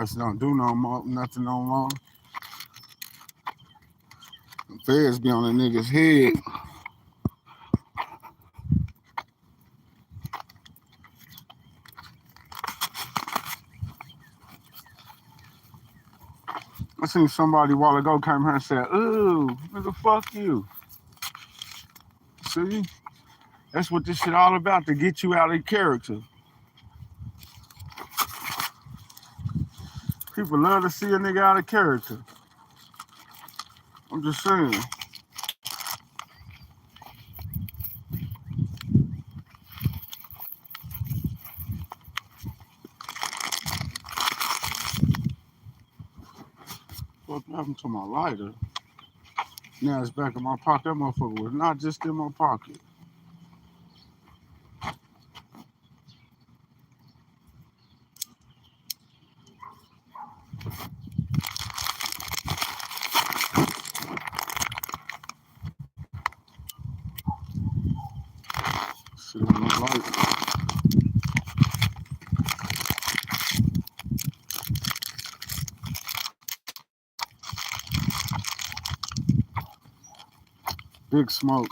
Us don't do no more, nothing no more. The feds be on the nigga's head. I seen somebody a while ago came here and said, "Ooh, nigga, fuck you." See, that's what this shit all about, to get you out of character. People love to see a nigga out of character. I'm just saying. What happened to my lighter? Now it's back in my pocket. That motherfucker was not just in my pocket. Shit, my lighter. Big smoke.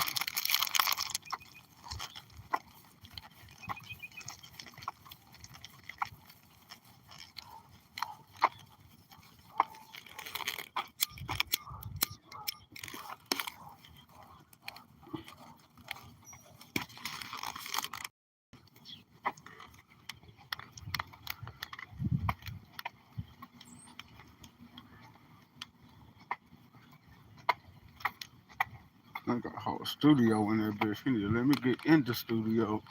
I got a whole studio in there, bitch. You need to let me get in the studio.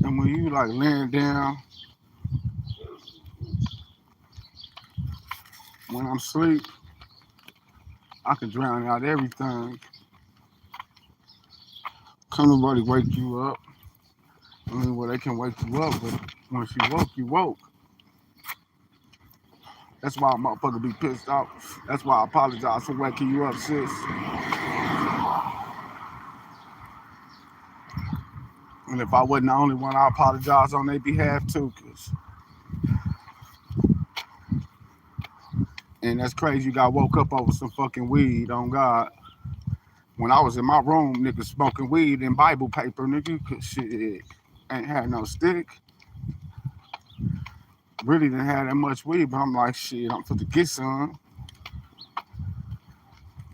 And when you like laying down, when I'm asleep, I can drown out everything. Can't nobody wake you up. I mean, well, they can wake you up, but when she woke, you woke. That's why a motherfucker be pissed off. That's why I apologize for waking you up, sis. And if I wasn't the only one, I apologize on their behalf too. And that's crazy. You got woke up over some fucking weed, on God. When I was in my room, nigga, smoking weed and Bible paper, nigga, cause shit, ain't had no stick. Really didn't have that much weed, but I'm like, shit, I'm for to get some.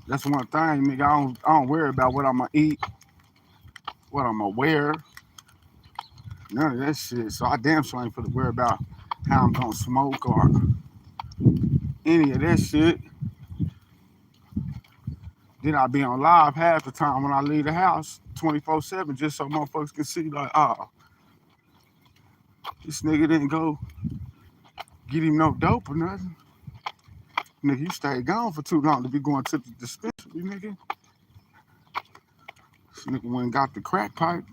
That's one thing, nigga. I don't worry about what I'm gonna eat, what I'm gonna wear, none of that shit. So I damn sure ain't for to worry about how I'm gonna smoke or any of that shit. Then I be on live half the time when I leave the house 24/7 just so motherfuckers can see like, oh, this nigga didn't go get him no dope or nothing. Nigga, you stayed gone for too long to be going to the dispensary, nigga. This nigga went and got the crack pipe.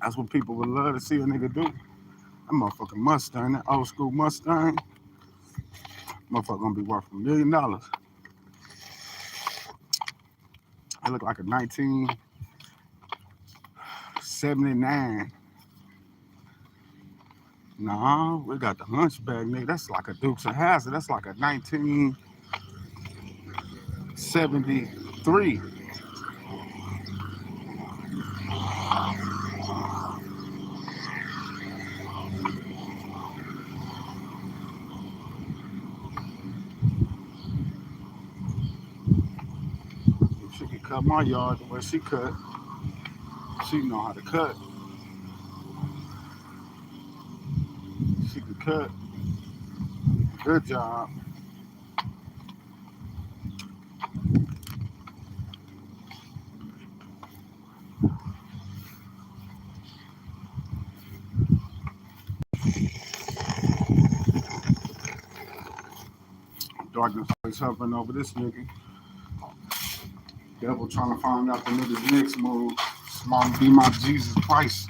That's what people would love to see a nigga do. That motherfucking Mustang, that old school Mustang, motherfucker gonna be worth $1 million. It look like a 1979. Nah, we got the Hunchback, nigga. That's like a Dukes of Hazzard. That's like a 1973. If she could cut my yard the way she cut, she know how to cut. She could cut. Good job. Darkness always hovering over this nigga. Devil trying to find out the nigga's next move. Small be my Jesus Christ.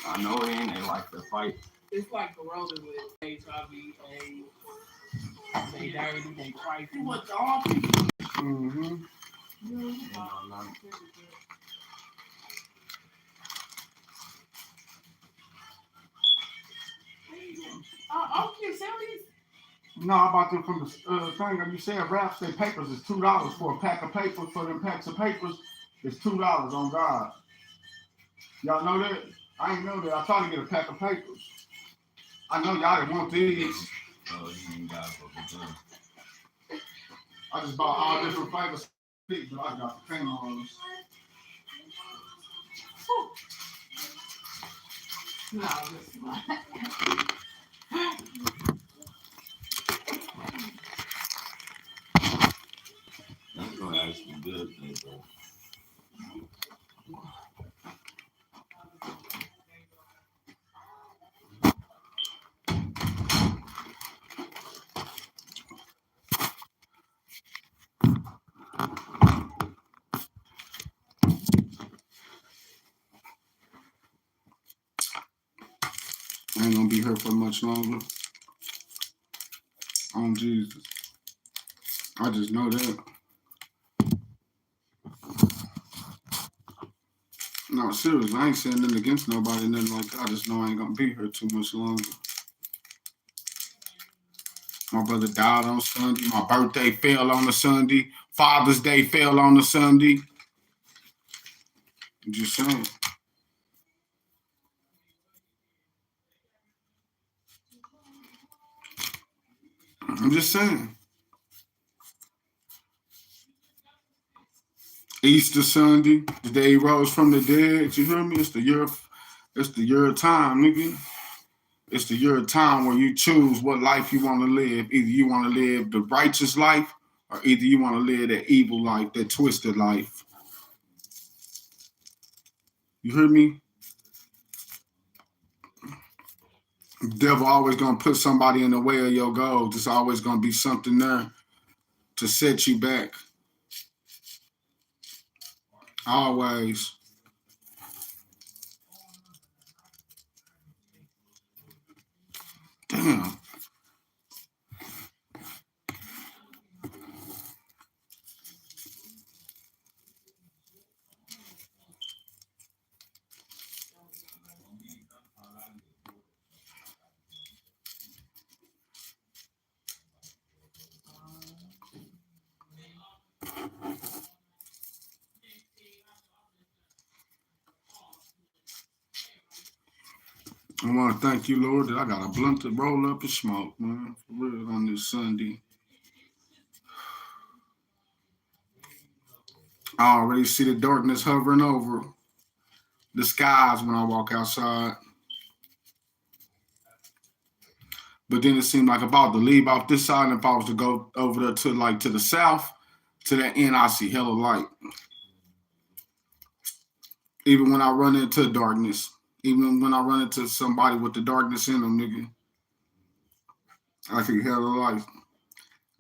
I know it ain't. They like to fight. It's like Corona with HIV, AIDS. They dirty, they trifling. What all people? Mm-hmm. Okay, sell these. No, I bought them from the thing. You said wraps their papers is $2 for a pack of papers. For them packs of papers, it's $2 on God. Y'all know that? I ain't know that. I tried to get a pack of papers. I know y'all didn't want these. Oh, you ain't got what we do. I just bought all different flavors, but I got the pink ones. No, That's gonna actually be good, though. I ain't gonna be here for much longer. On Jesus. I just know that. No, seriously, I ain't saying nothing against nobody, nothing like that. I just know I ain't gonna be here too much longer. My brother died on Sunday. My birthday fell on a Sunday. Father's Day fell on a Sunday. I'm just saying. I'm just saying. Easter Sunday, the day he rose from the dead. You hear me? It's the year of time, nigga. It's the year of time where you choose what life you want to live. Either you want to live the righteous life, or either you want to live that evil life, that twisted life. You hear me? The devil always gonna put somebody in the way of your goals. There's always gonna be something there to set you back. Always. Damn. I want to thank you, Lord, that I got a blunt to roll up and smoke, man. For real, on this Sunday. I already see the darkness hovering over the skies when I walk outside. But then it seemed like about to leave off this side, and if I was to go over there to the south, to that end, I see hella light. Even when I run into darkness, even when I run into somebody with the darkness in them, nigga, I see hella light.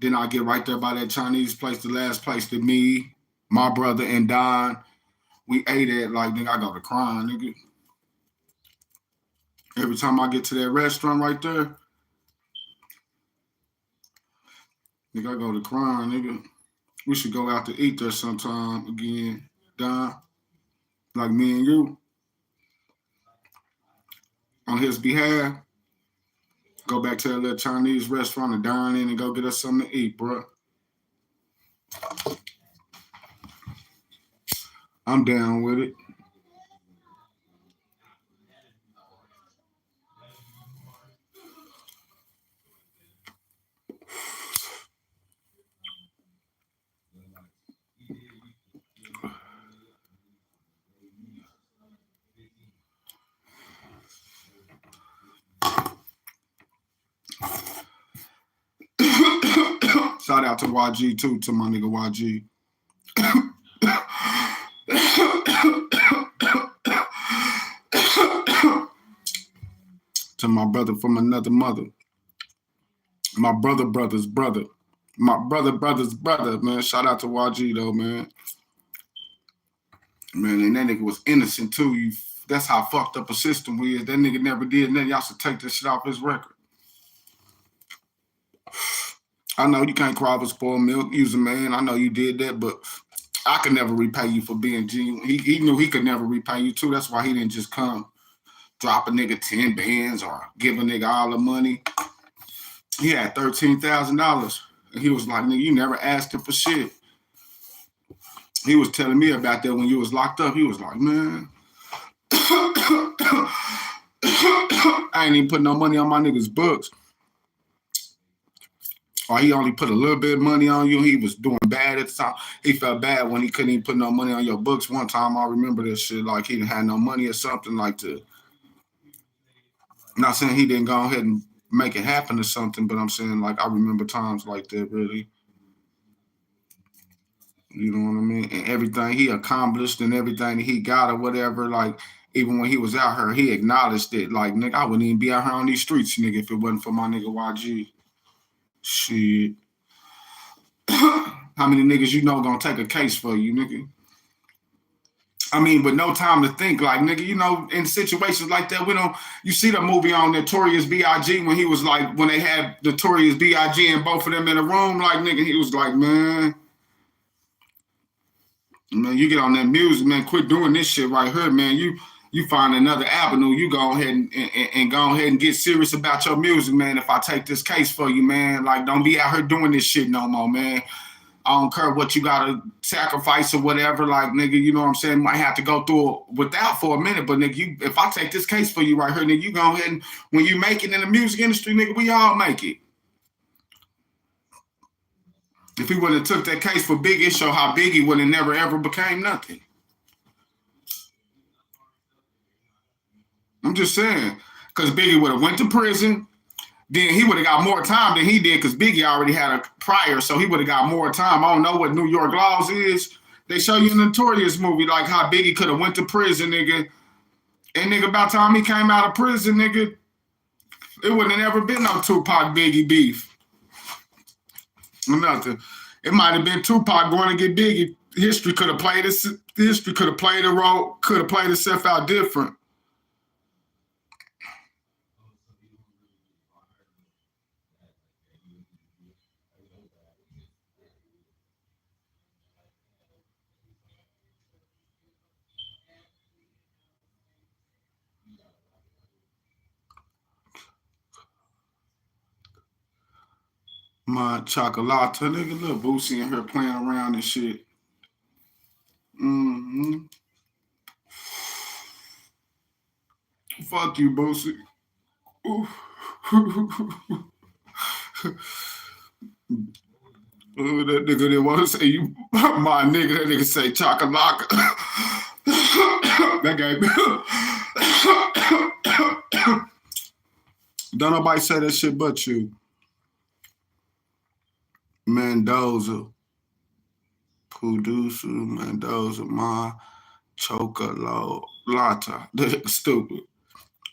Then I get right there by that Chinese place, the last place that me, my brother, and Don, we ate at. Like, nigga, I go to crying, nigga. Every time I get to that restaurant right there, nigga, I go to crying, nigga. We should go out to eat there sometime again, Don. Like me and you, on his behalf. Go back to that little Chinese restaurant and dine in and go get us something to eat, bro. I'm down with it. Shout out to YG too, to my nigga YG. To my brother from another mother. My brother's brother. My brother's brother, man. Shout out to YG though, man. Man, and that nigga was innocent too. That's how fucked up a system we is. That nigga never did nothing. Y'all should take this shit off his record. I know you can't cry for spoiled milk. You's a man. I know you did that, but I could never repay you for being genuine. He knew he could never repay you too. That's why he didn't just come drop a nigga 10 bands or give a nigga all the money. He had $13,000. And he was like, nigga, you never asked him for shit. He was telling me about that when you was locked up. He was like, man, I ain't even put no money on my niggas' books. Or he only put a little bit of money on you. He was doing bad at the time. He felt bad when he couldn't even put no money on your books. One time I remember this shit, like he didn't have no money or something like to. I'm not saying he didn't go ahead and make it happen or something, but I'm saying like I remember times like that really. You know what I mean? And everything he accomplished and everything that he got or whatever, like even when he was out here, he acknowledged it. Like, nigga, I wouldn't even be out here on these streets, nigga, if it wasn't for my nigga YG. Shit. How many niggas you know gonna take a case for you, nigga? I mean, with no time to think, like, nigga, you know, in situations like that, we don't, you see the movie on Notorious B.I.G. when he was like, when they had Notorious B.I.G. and both of them in a room, like, nigga, he was like, man, you get on that music, man, quit doing this shit right here, man. You find another avenue, you go ahead and go ahead and get serious about your music, man. If I take this case for you, man, like, don't be out here doing this shit no more, man. I don't care what you gotta sacrifice or whatever, like, nigga, you know what I'm saying? Might have to go through it without for a minute, but nigga, if I take this case for you right here, nigga, you go ahead and when you make it in the music industry, nigga, we all make it. If he would have took that case for Biggie, show how Biggie would have never ever became nothing. I'm just saying, because Biggie would have went to prison. Then he would have got more time than he did because Biggie already had a prior, so he would have got more time. I don't know what New York laws is. They show you in the Notorious movie, like how Biggie could have went to prison, nigga. And nigga, by the time he came out of prison, nigga, it wouldn't have never been no Tupac Biggie beef. Nothing. It might have been Tupac going to get Biggie. History could have played this. History could have played a role. Could have played itself out different. My chocolate, nigga, little Boosie in here playing around and shit. Mm-hmm. Fuck you, Boosie. Ooh. That nigga didn't want to say you, my nigga. That nigga say chocolate. That guy. Don't nobody say that shit but you. Mendoza. Producer Mendoza. My chocolate. Stupid.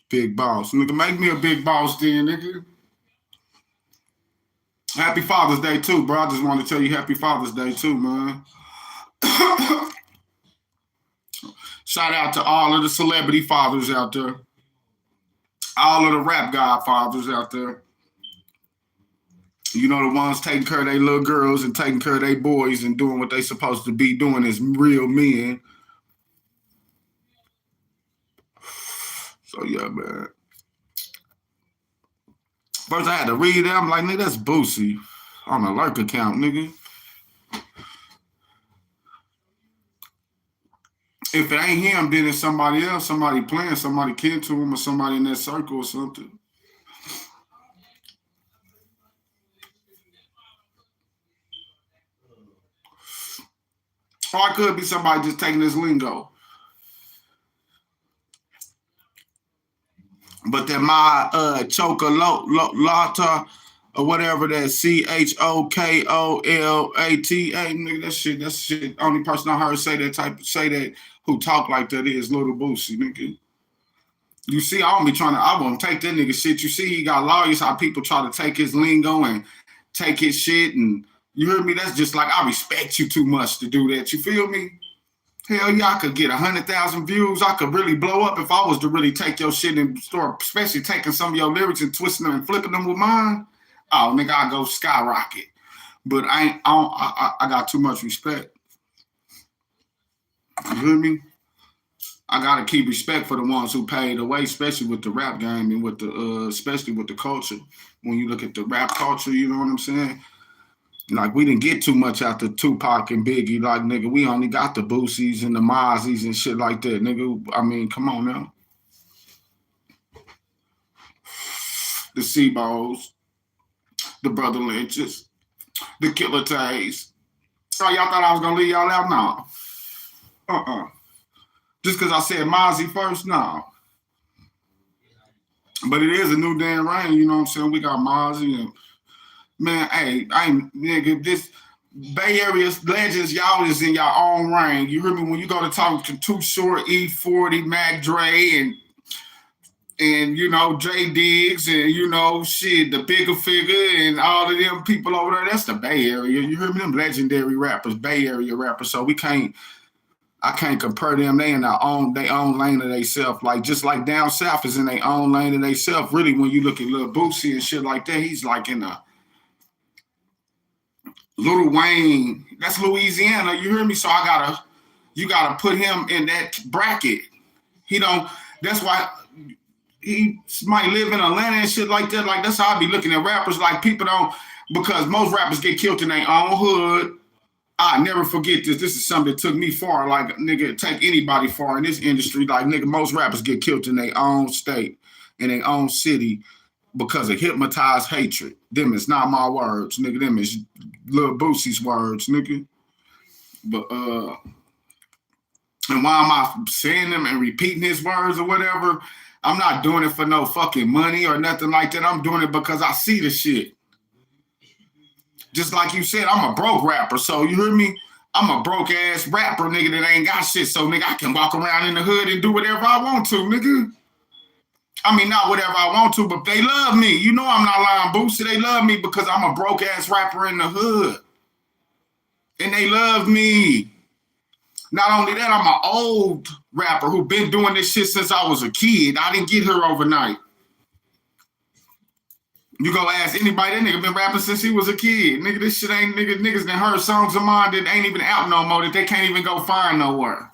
Big boss. Nigga, make me a big boss then, nigga. Happy Father's Day too, bro. I just want to tell you Happy Father's Day too, man. Shout out to all of the celebrity fathers out there. All of the rap godfathers out there. You know, the ones taking care of their little girls and taking care of their boys and doing what they supposed to be doing as real men. So, yeah, man. First, I had to read it. I'm like, nigga, that's Boosie on a lurk account, nigga. If it ain't him, then it's somebody else, somebody playing, somebody kin to him, or somebody in that circle or something. Or it could be somebody just taking this lingo. But then my chocolate, or whatever that CHOKOLATA, nigga. That shit. Only person I heard say that who talk like that is Little Boosie, nigga. You see, I won't take that nigga shit. You see, he got lawyers, how people try to take his lingo and take his shit, and you hear me? That's just like, I respect you too much to do that. You feel me? Hell yeah, I could get 100,000 views. I could really blow up if I was to really take your shit and start, especially taking some of your lyrics and twisting them and flipping them with mine. Oh, nigga, I go skyrocket. But I got too much respect. You hear me? I gotta keep respect for the ones who paid the way, especially with the rap game and with the especially with the culture. When you look at the rap culture, you know what I'm saying? Like, we didn't get too much after Tupac and Biggie. Like, nigga, we only got the Boosies and the Mozzies and shit like that, nigga. I mean, come on now. The Sebos, the Brother Lynches, the Killer Tays. Oh, y'all thought I was gonna leave y'all out? No. Just because I said Mozzie first? No. But it is a new damn reign, you know what I'm saying? We got Mozzie and, man, hey, nigga, this Bay Area legends, y'all is in your own reign. You hear me? When you go to talk to Too Short, E40, Mac Dre, and you know, Jay Diggs, and you know, shit, the Bigger Figure, and all of them people over there, that's the Bay Area. You hear me? Them legendary rappers, Bay Area rappers. So I can't compare them. They in their own lane of themselves. Like, just like down south is in their own lane of themselves. Really, when you look at Lil Boosie and shit like that, he's like in a Lil Wayne. That's Louisiana. You hear me? So you gotta put him in that bracket. That's why he might live in Atlanta and shit like that. Like, that's how I be looking at rappers. Like, people don't, because most rappers get killed in their own hood. I never forget this. This is something that took me far. Like, nigga, take anybody far in this industry. Like, nigga, most rappers get killed in their own state, in their own city, because of hypnotized hatred. Them is not my words, nigga. Them is Lil Boosie's words, nigga. But and why am I saying them and repeating his words or whatever? I'm not doing it for no fucking money or nothing like that. I'm doing it because I see the shit. Just like you said, I'm a broke rapper, so you hear me? I'm a broke ass rapper, nigga, that ain't got shit. So, nigga, I can walk around in the hood and do whatever I want to, nigga. I mean, not whatever I want to, but they love me. You know I'm not lying, Boosie. They love me because I'm a broke ass rapper in the hood. And they love me. Not only that, I'm an old rapper who been doing this shit since I was a kid. I didn't get here overnight. You go ask anybody, that nigga been rapping since he was a kid. Nigga, this shit ain't, niggas done heard songs of mine that ain't even out no more, that they can't even go find nowhere.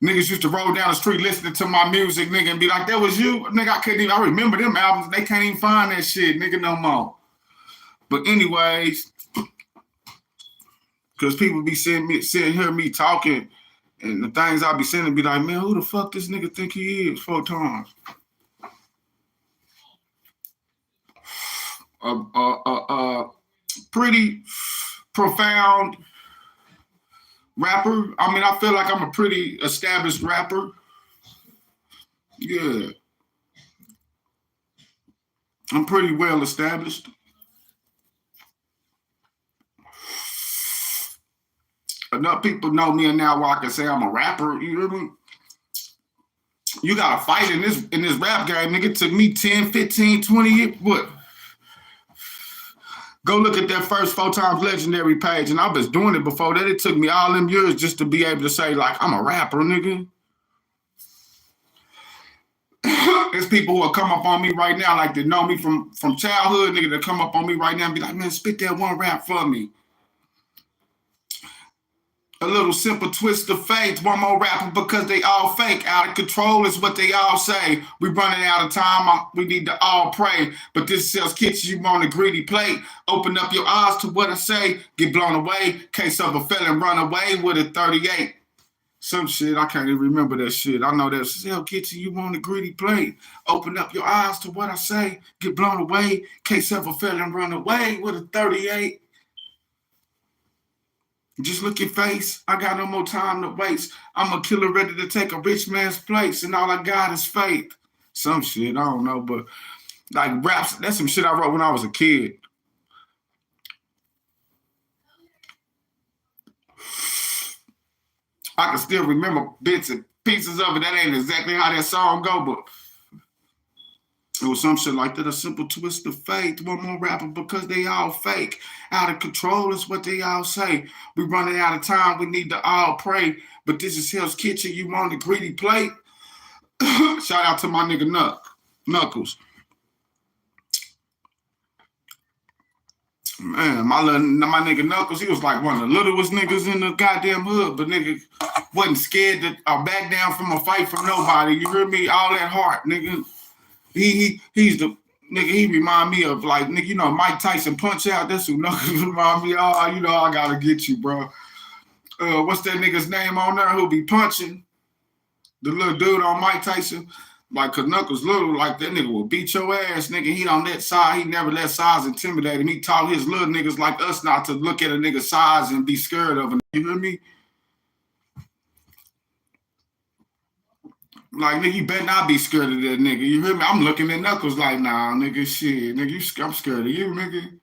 Niggas used to roll down the street listening to my music, nigga, and be like, that was you? Nigga, I remember them albums. They can't even find that shit, nigga, no more. But anyways, because people be sitting here me talking, and the things I be saying be like, man, who the fuck this nigga think he is 4 times? Pretty profound rapper. I mean, I feel like I'm a pretty established rapper. Yeah. I'm pretty well established. Enough people know me and now where I can say I'm a rapper. You hear me? You got to fight in this rap game, nigga. It took me 10, 15, 20 years. What? Go look at that first 4 Times Legendary page, and I was doing it before that. It took me all them years just to be able to say, like, I'm a rapper, nigga. There's people who will come up on me right now, like they know me from childhood, nigga, that come up on me right now and be like, man, spit that one rap for me. A little simple twist of faith, one more rapper because they all fake. Out of control is what they all say. We running out of time, we need to all pray. But this sells kitchen, you on a greedy plate. Open up your eyes to what I say, get blown away. Case of a felon run away with a 38. Some shit, I can't even remember that shit. I know that sell kitchen, you on a greedy plate. Open up your eyes to what I say, get blown away. Case of a felon run away with a 38. Just look your face. I got no more time to waste. I'm a killer ready to take a rich man's place, and all I got is faith. Some shit, I don't know, but Like raps, that's some shit I wrote when I was a kid. I can still remember bits and pieces of it. That ain't exactly how that song go, but it was some shit like that. A simple twist of fate. One more rapper because they all fake. Out of control is what they all say. We running out of time. We need to all pray. But this is Hell's Kitchen. You want a greedy plate? Shout out to my nigga Knuckles. Man, my nigga Knuckles, he was like one of the littlest niggas in the goddamn hood, but nigga wasn't scared to back down from a fight from nobody. You hear me? All that heart, nigga. He's the nigga. He remind me of like nigga, you know Mike Tyson Punch Out. That's who Knuckles remind me of. You know I gotta get you, bro. What's that nigga's name on there? Who be punching the little dude on Mike Tyson? Like, cause Knuckles little, like that nigga will beat your ass, nigga. He on that side. He never let size intimidate him. He taught his little niggas like us not to look at a nigga's size and be scared of him. You hear me? Like, nigga, you better not be scared of that nigga. You hear me? I'm looking at Knuckles like, nah, nigga, shit. Nigga, I'm scared of you, nigga.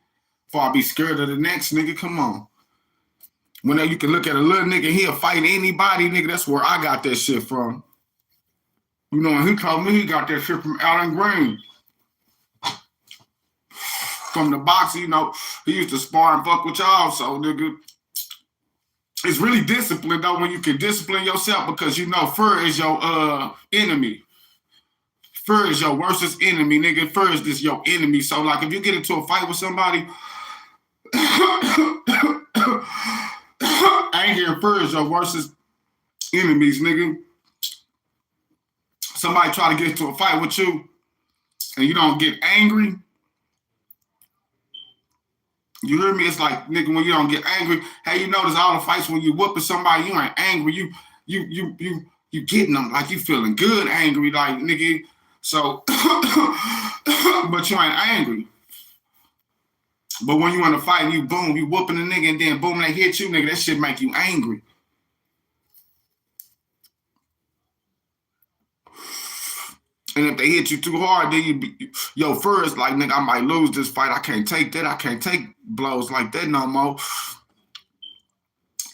Before I be scared of the next nigga, come on. When you can look at a little nigga, he'll fight anybody, nigga. That's where I got that shit from. You know, he told me he got that shit from Alan Green. From the boxing, you know, he used to spar and fuck with y'all, so nigga. It's really discipline though when you can discipline yourself because you know fear is your enemy. Fear is your worst enemy, nigga. Fear is just your enemy. So like if you get into a fight with somebody, anger and fear is your worst enemies, nigga. Somebody try to get into a fight with you and you don't get angry. You hear me? It's like, nigga, when you don't get angry, hey, you notice all the fights when you whooping somebody, you ain't angry. You getting them like you feeling good angry, like nigga. So, but you ain't angry. But when you in a fight, you boom, you whooping the nigga, and then boom, they hit you, nigga. That shit make you angry. And if they hit you too hard, then your fear is like, nigga, I might lose this fight. I can't take that. I can't take blows like that no more.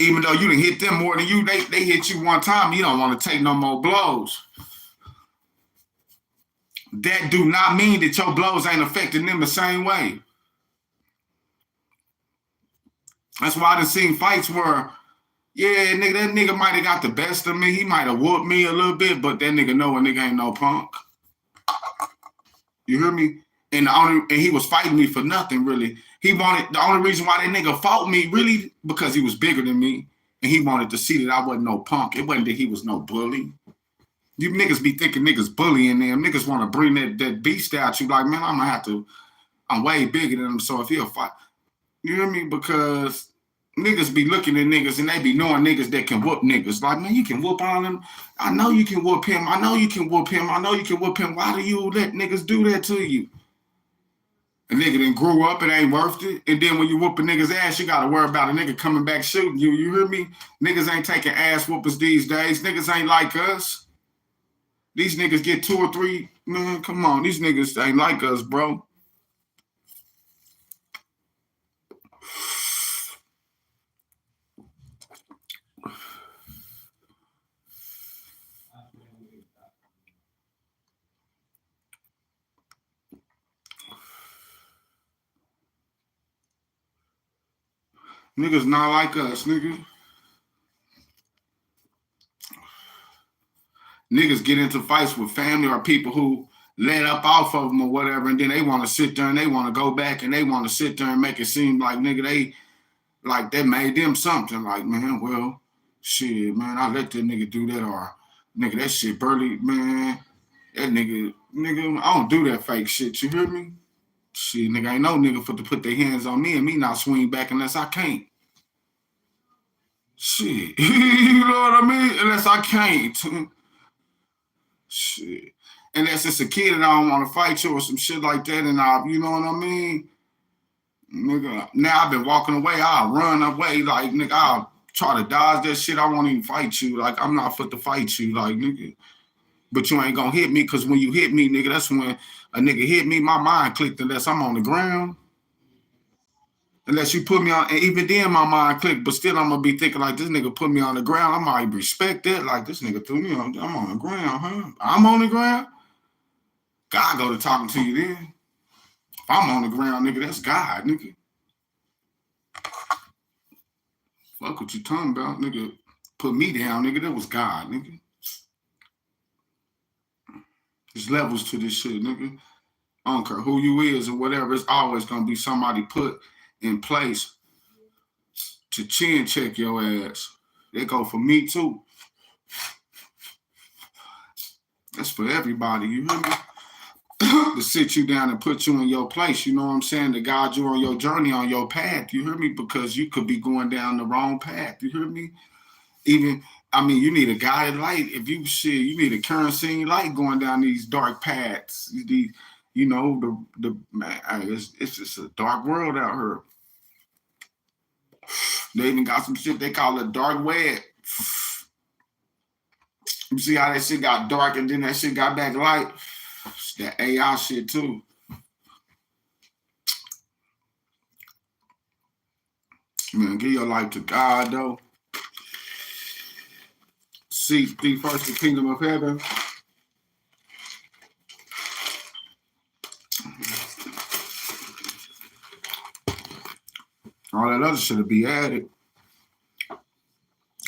Even though you done hit them more than you, they hit you one time. You don't want to take no more blows. That do not mean that your blows ain't affecting them the same way. That's why I done seen fights where, yeah, nigga, that nigga might have got the best of me. He might have whooped me a little bit, but that nigga know a nigga ain't no punk. You hear me? And he was fighting me for nothing, really. The only reason why that nigga fought me, really, because he was bigger than me, and he wanted to see that I wasn't no punk. It wasn't that he was no bully. You niggas be thinking niggas bullying them. Niggas want to bring that beast out you. Like, man, I'm way bigger than him, so if he'll fight. You hear me? Because niggas be looking at niggas and they be knowing niggas that can whoop niggas. Like, man, you can whoop on him. I know you can whoop him. I know you can whoop him. I know you can whoop him. Why do you let niggas do that to you? A nigga then grew up, it ain't worth it. And then when you whoop a nigga's ass, you gotta worry about a nigga coming back shooting you. You hear me? Niggas ain't taking ass whoopers these days. Niggas ain't like us. These niggas get 2 or 3. Man, come on. These niggas ain't like us, bro. Niggas not like us, nigga. Niggas get into fights with family or people who let up off of them or whatever, and then they want to sit there and they want to go back and they want to sit there and make it seem like, nigga, they made them something. Like, man, well, shit, man, I let that nigga do that, or nigga, that shit burly, man. That nigga, I don't do that fake shit, you hear me? Shit, nigga, ain't no nigga for to put their hands on me and me not swing back unless I can't. Shit, you know what I mean? Unless I can't. Shit. Unless it's a kid and I don't want to fight you or some shit like that, and you know what I mean? Nigga, now I've been walking away, I'll run away, like, nigga, I'll try to dodge that shit, I won't even fight you, like, I'm not fit to fight you, like, nigga, But you ain't gonna hit me, because when you hit me, nigga, that's when a nigga hit me, my mind clicked unless I'm on the ground. Unless you put me on, and even then my mind clicked, but still I'm gonna be thinking like, this nigga put me on the ground. I might respect that. Like, this nigga threw me on, I'm on the ground, huh? I'm on the ground? God go to talking to you then. If I'm on the ground, nigga, that's God, nigga. Fuck what you talking about, nigga. Put me down, nigga. That was God, nigga. There's levels to this shit, nigga. I don't care who you is or whatever. It's always gonna be somebody put in place to chin check your ass. They go for me too. That's for everybody, you hear me? To sit you down and put you in your place, you know what I'm saying? To guide you on your journey, on your path, you hear me? Because you could be going down the wrong path, you hear me? Even, I mean, you need a guided light. If you shit, you need a kerosene light going down these dark paths. These, you know, the man, it's just a dark world out here. They even got some shit they call a dark web. You see how that shit got dark and then that shit got back light? It's that AI shit too. Man, give your life to God though. Seek thee first the kingdom of heaven. All that other shit will be added.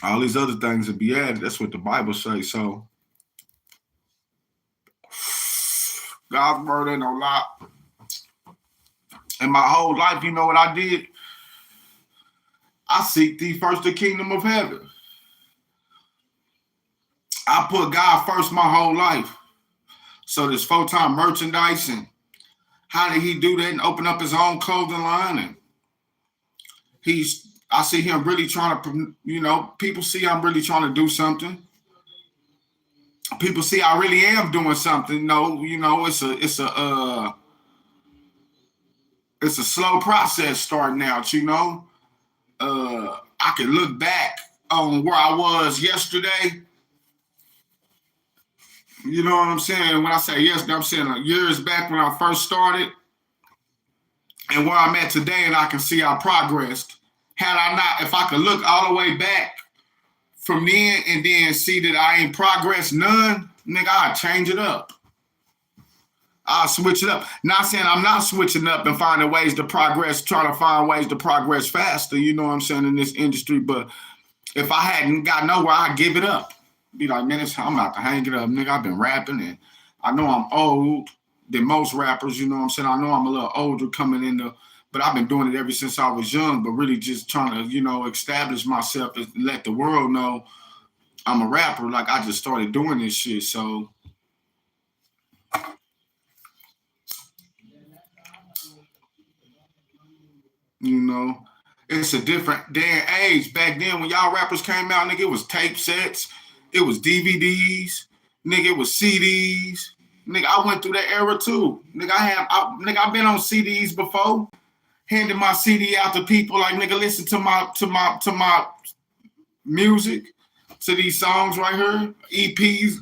All these other things will be added. That's what the Bible says. So God's word ain't no lie. In my whole life, you know what I did? I seek thee first the kingdom of heaven. I put God first my whole life. So this 4Time merchandise, and how did he do that and open up his own clothing line? And I see him really trying to, you know, people see I'm really trying to do something. People see I really am doing something. No, you know, it's a slow process starting out, you know. I can look back on where I was yesterday. You know what I'm saying? When I say yesterday, I'm saying years back when I first started, and where I'm at today, and I can see I progressed. Had I not, if I could look all the way back from then and then see that I ain't progressed none, nigga, I'd change it up. I'll switch it up. Not saying I'm not switching up and finding ways to progress, trying to find ways to progress faster, you know what I'm saying, in this industry. But if I hadn't got nowhere, I'd give it up. Be like, man, I'm about to hang it up, nigga. I've been rapping, and I know I'm old than most rappers, you know what I'm saying? I know I'm a little older coming into, but I've been doing it ever since I was young, but really just trying to, you know, establish myself and let the world know I'm a rapper. Like, I just started doing this shit, so. You know, it's a different day and age. Back then, when y'all rappers came out, nigga, it was tape sets, it was DVDs, nigga, it was CDs. Nigga, I went through that era too. Nigga, I've been on CDs before, handing my CD out to people like, nigga, listen to my music, to these songs right here, EPs.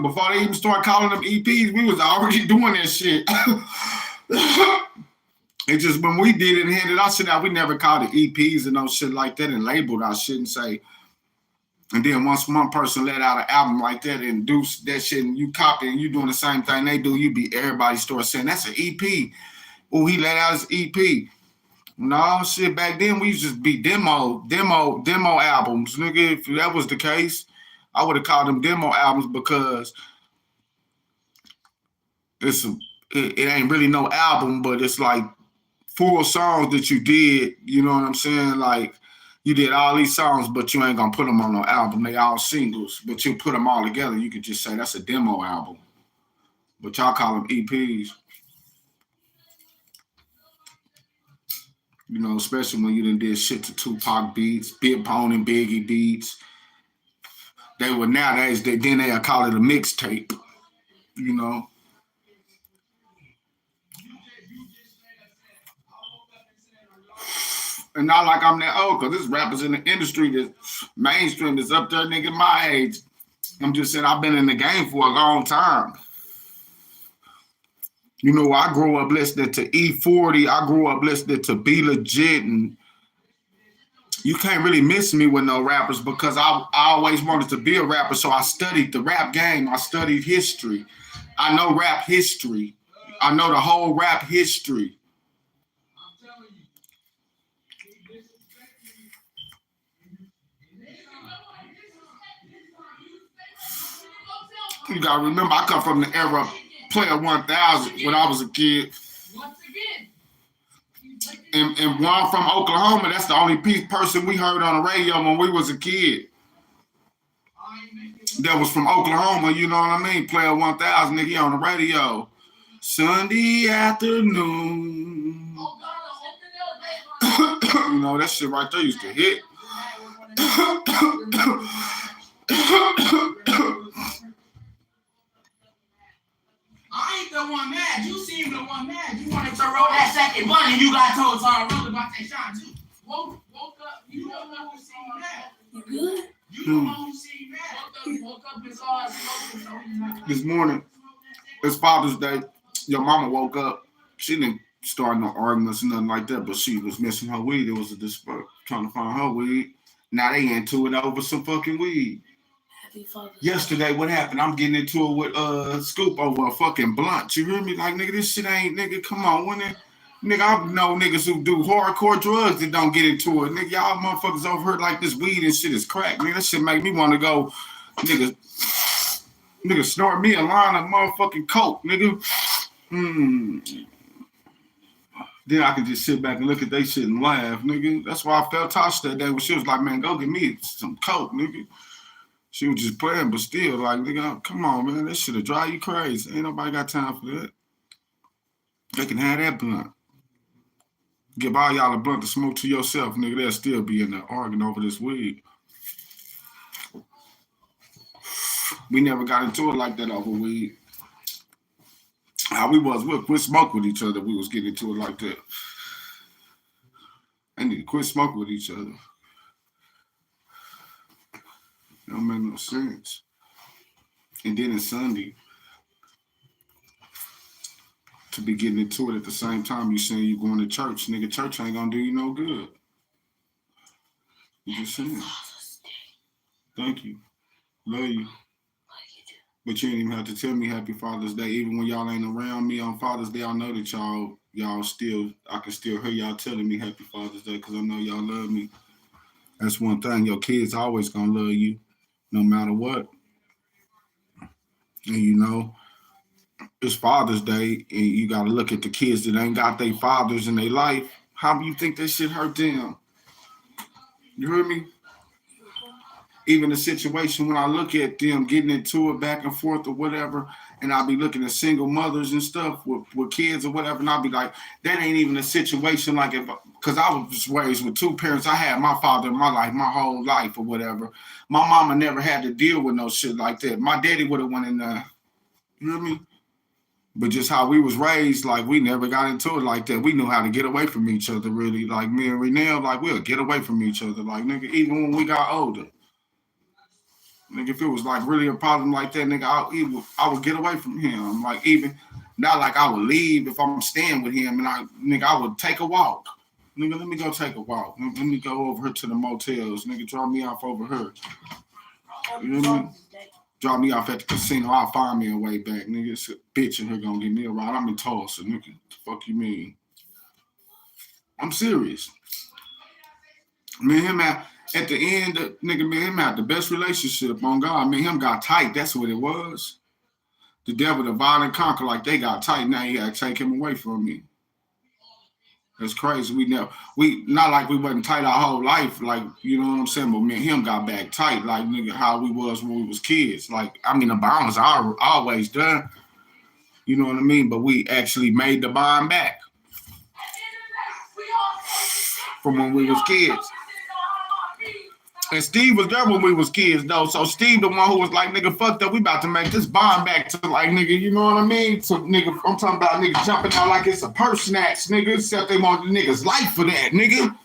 Before they even start calling them EPs, we was already doing that shit. It's just when we did it and handed our shit out, we never called it EPs and no shit like that and labeled our shit and say. And then once one person let out an album like that and do that shit and you copy and you doing the same thing they do, you be everybody start saying that's an EP. Oh, he let out his EP. No shit, back then we used to just be demo albums. Nigga, if that was the case, I would have called them demo albums because it ain't really no album, but it's like full songs that you did, you know what I'm saying? Like, you did all these songs, but you ain't gonna put them on no album. They all singles, but you put them all together. You could just say that's a demo album. But y'all call them EPs. You know, especially when you done did shit to Tupac beats, Big Pone and Biggie beats. They were nowadays, they'll call it a mixtape, you know? And not like I'm that old, because this rappers in the industry that's mainstream is up there, nigga, my age. I'm just saying I've been in the game for a long time. You know, I grew up listening to E40. I grew up listening to Be Legit, and you can't really miss me with no rappers because I always wanted to be a rapper. So I studied the rap game. I studied history. I know rap history. I know the whole rap history. You gotta remember, I come from the era of Player 1000 when I was a kid. And one I'm from Oklahoma, that's the only person we heard on the radio when we was a kid. That was from Oklahoma, you know what I mean? Player 1000, nigga, on the radio. Sunday afternoon. You know, that shit right there used to hit. I ain't the one mad. You seem the one mad. You wanted to roll that second blunt and you got told so I rolled about that shot too. Woke up. You don't know who seemed mad. You good? You don't know who seemed mad. Woke up and saw us smoking. This morning, it's Father's Day. Your mama woke up. She didn't start no arguments or nothing like that, but she was missing her weed. It was a dispute trying to find her weed. Now they into it over some fucking weed. Yesterday, what happened? I'm getting into it with Scoop over a fucking blunt. You hear me? Like, nigga, this shit ain't, nigga, come on. Nigga, I know niggas who do hardcore drugs that don't get into it. Nigga, y'all motherfuckers over here like this weed and shit is crack. Nigga, that shit make me want to go, nigga, snort me a line of motherfucking coke, nigga. Then I can just sit back and look at they shit and laugh, nigga. That's why I felt Tasha that day when she was like, man, go get me some coke, nigga. She was just playing, but still, like, nigga, come on, man. That shit'll drive you crazy. Ain't nobody got time for that. They can have that blunt. Give all y'all a blunt to smoke to yourself, nigga. They'll still be in there arguing over this weed. We never got into it like that over weed. How we'll quit smoking with each other. We was getting into it like that. I need to quit smoking with each other. It don't make no sense. And then it's Sunday. To be getting into it at the same time you saying you going to church. Nigga, church ain't gonna do you no good. You just saying. Thank you. Love you. But you ain't even have to tell me Happy Father's Day. Even when y'all ain't around me on Father's Day, I know that y'all still, I can still hear y'all telling me Happy Father's Day because I know y'all love me. That's one thing. Your kids always gonna love you no matter what. And you know, it's Father's Day and you gotta look at the kids that ain't got their fathers in their life. How do you think that shit hurt them? You hear me? Even the situation when I look at them getting into it back and forth or whatever, and I'll be looking at single mothers and stuff with kids or whatever, and I'll be like, that ain't even a situation like it, because I was raised with two parents. I had my father in my life, my whole life or whatever. My mama never had to deal with no shit like that. My daddy would have went in there. You know what I mean? But just how we was raised, like we never got into it like that. We knew how to get away from each other, really. Like me and Renell, like we'll get away from each other. Like, nigga, even when we got older. Nigga, if it was like really a problem like that, nigga, I would get away from him. Like even not like I would leave if I'm staying with him, and I would take a walk. Nigga, let me go take a walk. Let me go over here to the motels. Nigga, drop me off over here. You know what I mean? Drop me off at the casino. I'll find me a way back. Nigga, it's a bitch in here gonna give me a ride. I'm in Tulsa, nigga. What the fuck you mean? I'm serious. Me and him at the end, nigga, me and him had the best relationship on God. Me and him got tight. That's what it was. The devil, the violent conquer, like they got tight. Now he had to take him away from me. That's crazy. We not like we wasn't tight our whole life, like, you know what I'm saying? But me and him got back tight, like, nigga, how we was when we was kids. Like, I mean, the bond was always done. You know what I mean? But we actually made the bond back from when we was kids. And Steve was there when we was kids, though. So Steve, the one who was like, nigga, fuck that, we about to make this bond back to, like, nigga, you know what I mean? So, nigga, I'm talking about niggas jumping out like it's a purse snatch, nigga. Except they want the nigga's life for that, nigga.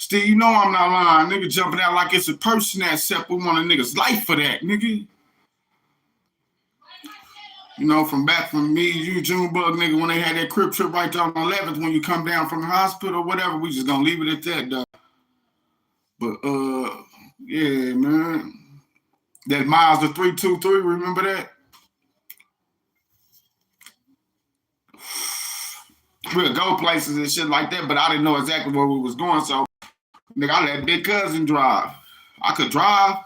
Steve, you know I'm not lying. Nigga jumping out like it's a person that set we want a nigga's life for that, nigga. You know, from back from me, you, Junebug, nigga, when they had that crib trip right down on 11th, when you come down from the hospital or whatever, we just gonna leave it at that, though. But, yeah, man. That Miles to 323, remember that? We'll go places and shit like that, but I didn't know exactly where we was going, so, nigga, I let Big Cousin drive. I could drive,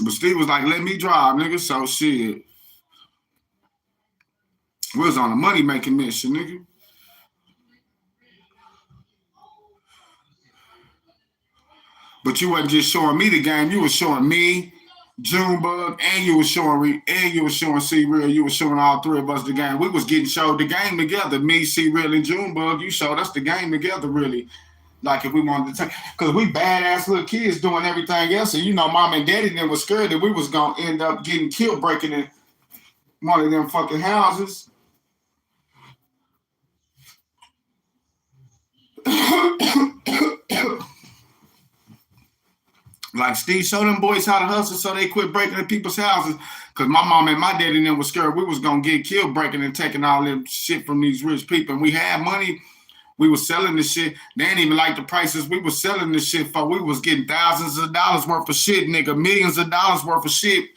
but Steve was like, let me drive, nigga, so shit. We was on a money-making mission, nigga. But you wasn't just showing me the game. You was showing me, Junebug, and you was showing C-Real. You was showing all three of us the game. We was getting showed the game together. Me, C-Real, and Junebug. You showed us the game together, really. Like if we wanted to take, because we badass little kids doing everything else, and you know, mom and daddy then was scared that we was gonna end up getting killed breaking in one of them fucking houses. Like Steve, show them boys how to hustle so they quit breaking in people's houses. Cause my mom and my daddy and them was scared we was gonna get killed breaking and taking all them shit from these rich people. And we had money. We was selling this shit. They didn't even like the prices we was selling this shit for. We was getting thousands of dollars worth of shit, nigga. Millions of dollars worth of shit,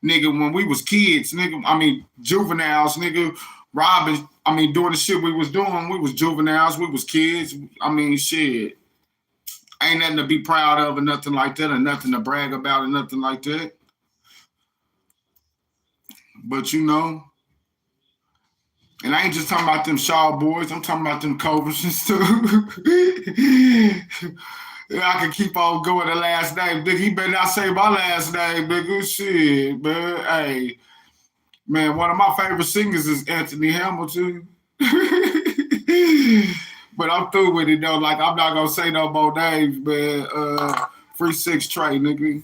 nigga, when we was kids, nigga. I mean, juveniles, nigga. Robbing, I mean, doing the shit we was doing. We was juveniles. We was kids. I mean, shit. Ain't nothing to be proud of or nothing like that or nothing to brag about or nothing like that. But you know, and I ain't just talking about them Shaw boys. I'm talking about them Cobras and stuff. I can keep on going the last name. Big, he better not say my last name, nigga. Shit, man. Hey, man, one of my favorite singers is Anthony Hamilton. But I'm through with it though. Like I'm not gonna say no more names, man. Free 6 Trey, nigga.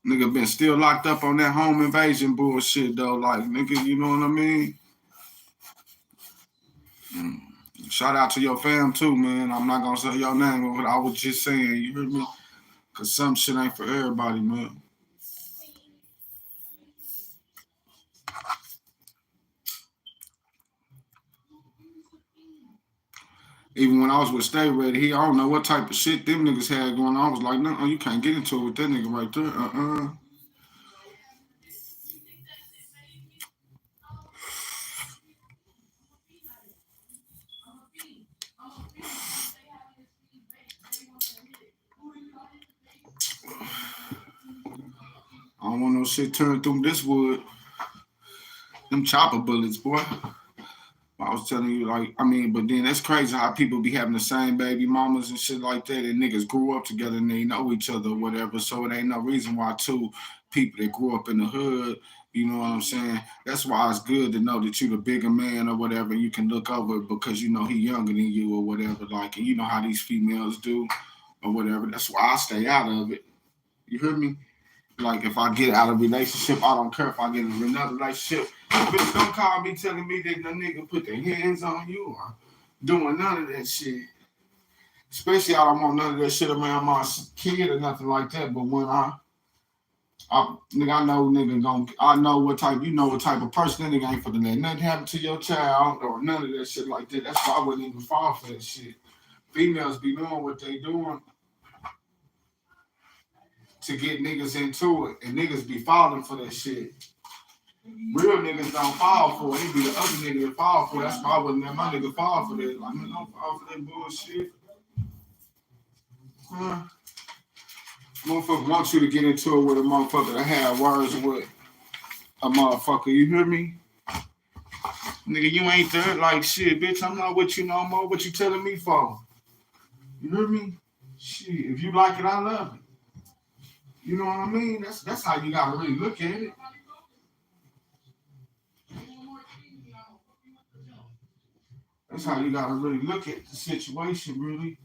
Nigga been still locked up on that home invasion bullshit though. Like nigga, you know what I mean? Shout out to your fam too, man. I'm not gonna say your name, but I was just saying, you hear me? Cause some shit ain't for everybody, man. Even when I was with Stay Ready, I don't know what type of shit them niggas had going on. I was like, no, you can't get into it with that nigga right there. I don't want no shit turned through this wood. Them chopper bullets, boy. I was telling you, like, I mean, but then that's crazy how people be having the same baby mamas and shit like that, and niggas grew up together and they know each other or whatever. So it ain't no reason why two people that grew up in the hood, you know what I'm saying? That's why it's good to know that you the bigger man or whatever. You can look over because you know he younger than you or whatever. Like, and you know how these females do or whatever. That's why I stay out of it. You hear me? Like if I get out of a relationship, I don't care if I get in another relationship. Bitch, don't call me telling me that the nigga put their hands on you or doing none of that shit. Especially I don't want none of that shit around my kid or nothing like that. But when nigga, I know what type, you know what type of person that nigga ain't for to let nothing happen to your child or none of that shit like that. That's why I wouldn't even fall for that shit. Females be doing what they doing to get niggas into it, and niggas be falling for that shit. Real niggas don't fall for it. It be the other nigga that fall for it. That's why I wouldn't let my nigga fall for that. Like, man, don't fall for that bullshit. Motherfucker wants you to get into it with a motherfucker that have words with a motherfucker. You hear me? Nigga, you ain't there like shit, bitch. I'm not with you no more. What you telling me for? You hear me? Shit, if you like it, I love it. You know what I mean? That's how you gotta really look at it. That's how you gotta really look at the situation, really.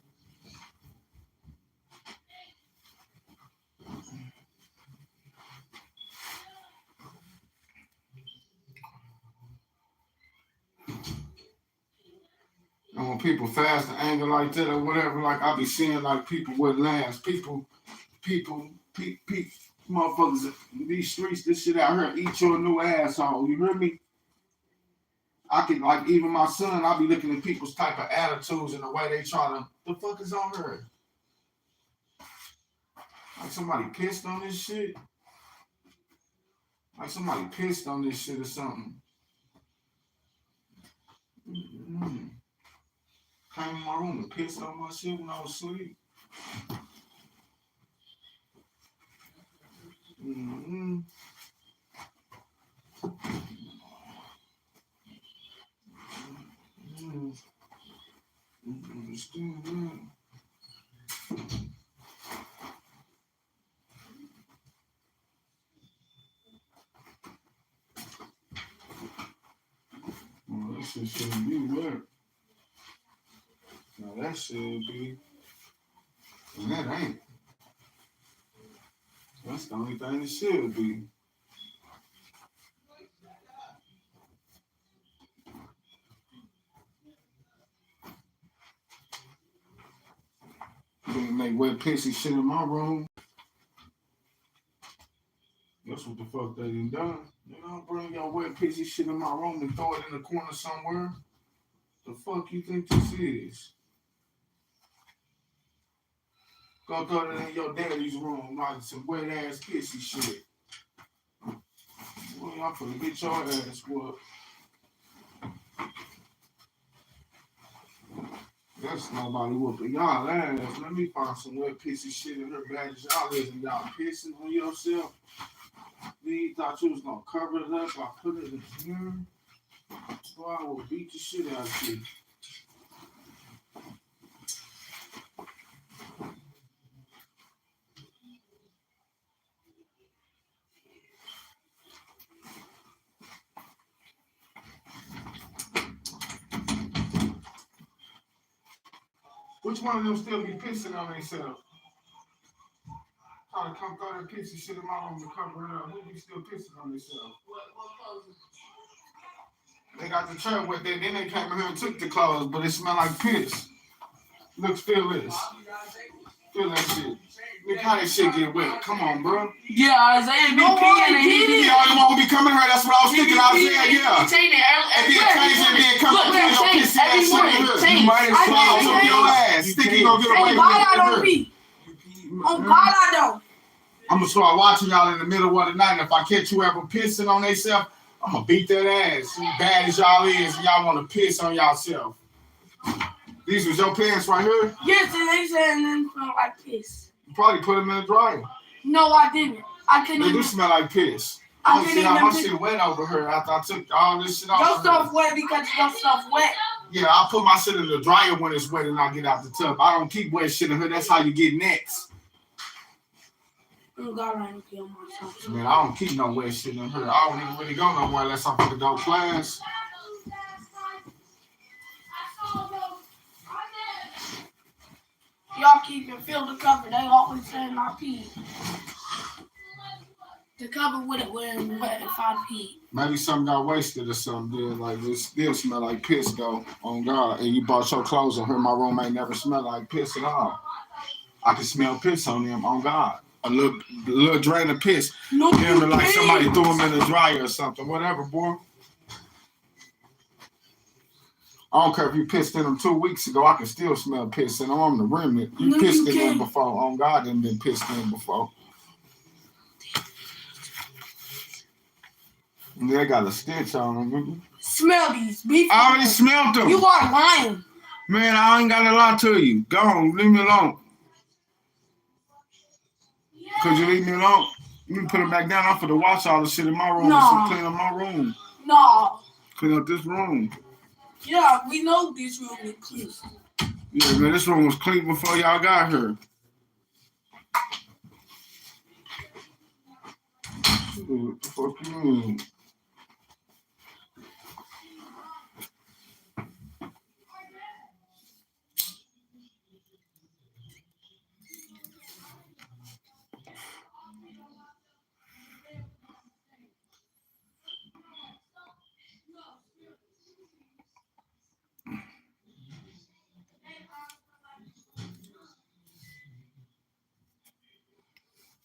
when people fast and anger like that or whatever, like I be seeing like people with lambs, people, motherfuckers, these streets, this shit out here, eat your new asshole. You hear me? I can like even my son, I be looking at people's type of attitudes and the way they try to. The fuck is on her? Like somebody pissed on this shit. Like somebody pissed on this shit or something. Mm-hmm. Came in my room and pissed on my shit when I was asleep. Mm-hmm. Understand that. Well, that shit shouldn't be wet. Now that should be. And that ain't. That's the only thing it should be. Can't make wet pissy shit in my room. That's what the fuck they done. You know, bring your wet pissy shit in my room and throw it in the corner somewhere. The fuck you think this is? Go throw it in your daddy's room like some wet ass pissy shit. Boy, y'all finna get your ass whooped. That's nobody whooping y'all ass. Let me find some wet pissy shit in her bag. Y'all is and y'all pissing on yourself. You thought you was gonna cover it up. I put it in here. Boy, I will beat the shit out of you. Which one of them still be pissing on themselves? Try to come throw that pissy shit in my room to cover it up. Who be still pissing on themselves? They got the chair wet there, then they came in here and took the clothes, but it smell like piss. Look, feel this. Feel that shit. Look how that shit get wet. Come on, bro. Yeah, Isaiah be peeing and he be. Yeah, you want to be coming here? That's what I was thinking. I was saying, yeah. And then change it, then come up here, your pissy ass shit in here. You might as well whoop your ass. Think you gonna get away with it? Oh God, I don't. I'm gonna start watching y'all in the middle of the night. And if I catch you ever pissing on themselves, I'm gonna beat that ass. As bad as y'all is, and y'all wanna piss on y'allself. These was your pants right here? Yes, and they said them smell like piss. You probably put them in the dryer. No, I didn't. I couldn't They even. do smell like piss. I want to see how my shit wet over here after I took all this shit off. Your stuff wet because your stuff wet. Yeah, I put my shit in the dryer when it's wet and I get out the tub. I don't keep wet shit in here. That's how you get next. Oh God, I ain't kill myself. Man, I don't keep no wet shit in here. I don't even really go nowhere unless I'm gonna go class. Y'all keep your filter covered. They always saying I pee. The cover with it when wet if I pee. Maybe something got wasted or something. Then like it still smell like piss though. On God, and you bought your clothes in here. My room ain't never smelled like piss at all. I can smell piss on them. On God, a little drain of piss. No, Damn, like somebody threw them in the dryer or something. Whatever, boy. I don't care if you pissed in them 2 weeks ago. I can still smell piss in them. I'm the remnant. You pissed in them before. On God, them been pissed in before. They got a stench on them. Smell these. I already smelled them. You are lying. Man, I ain't got a lot to you. Go on, leave me alone. Could you leave me alone? You can put it back down. I'm for to wash all the shit in my room. No. Clean up my room. No. Clean up this room. Yeah, we know this room is clean. Yeah, man, this room was clean before y'all got here. What the fuck you mean?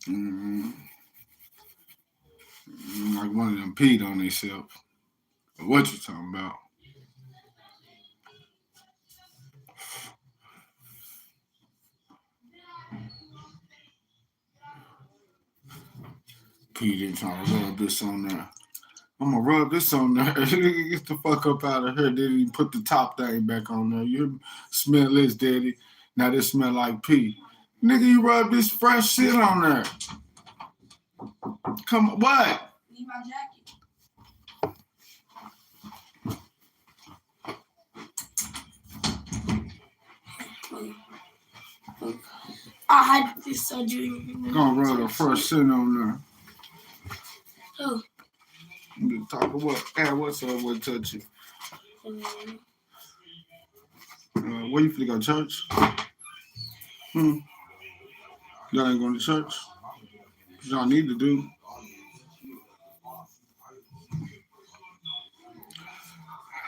Mm-hmm. Like one of them peed on themselves. What you talking about? Pete didn't trying to rub this on there. I'm gonna rub this on there. Get the fuck up out of here. Didn't even put the top thing back on there. You smell this, daddy. Now this smell like pee. Nigga, you rub this fresh shit on there. Come on, what? Need my jacket. I had this surgery. Gonna rub the fresh shit on there. Oh. You talk of what? What's up? What touch you? Where you finna go, church? Y'all ain't going to church? Y'all need to do.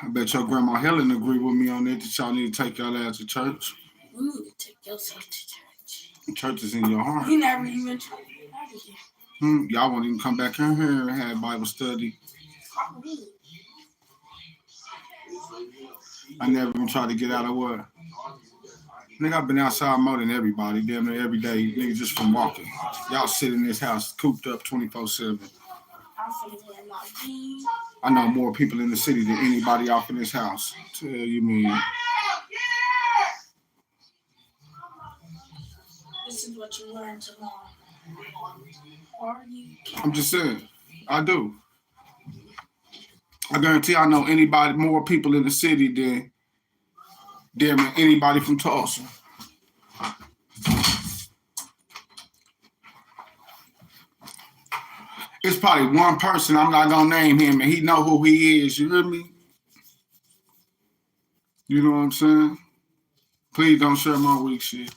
I bet your grandma Helen agree with me on that y'all need to take y'all ass to church. You need to take yourself to church. Church is in your heart. You never even tried to get out of here. Y'all won't even come back in here and have Bible study. I never even tried to get out of what? Nigga, I've been outside more than everybody, damn near every day, nigga, just from walking. Y'all sit in this house cooped up 24/7. I know more people in the city than anybody off in this house. Tell you mean. This is what you learn tomorrow. Or you can. I'm just saying, I do. I guarantee I know anybody, more people in the city than damn near anybody from Tulsa. It's probably one person, I'm not gonna name him, and he know who he is, you hear me? You know what I'm saying? Please don't share my weak shit.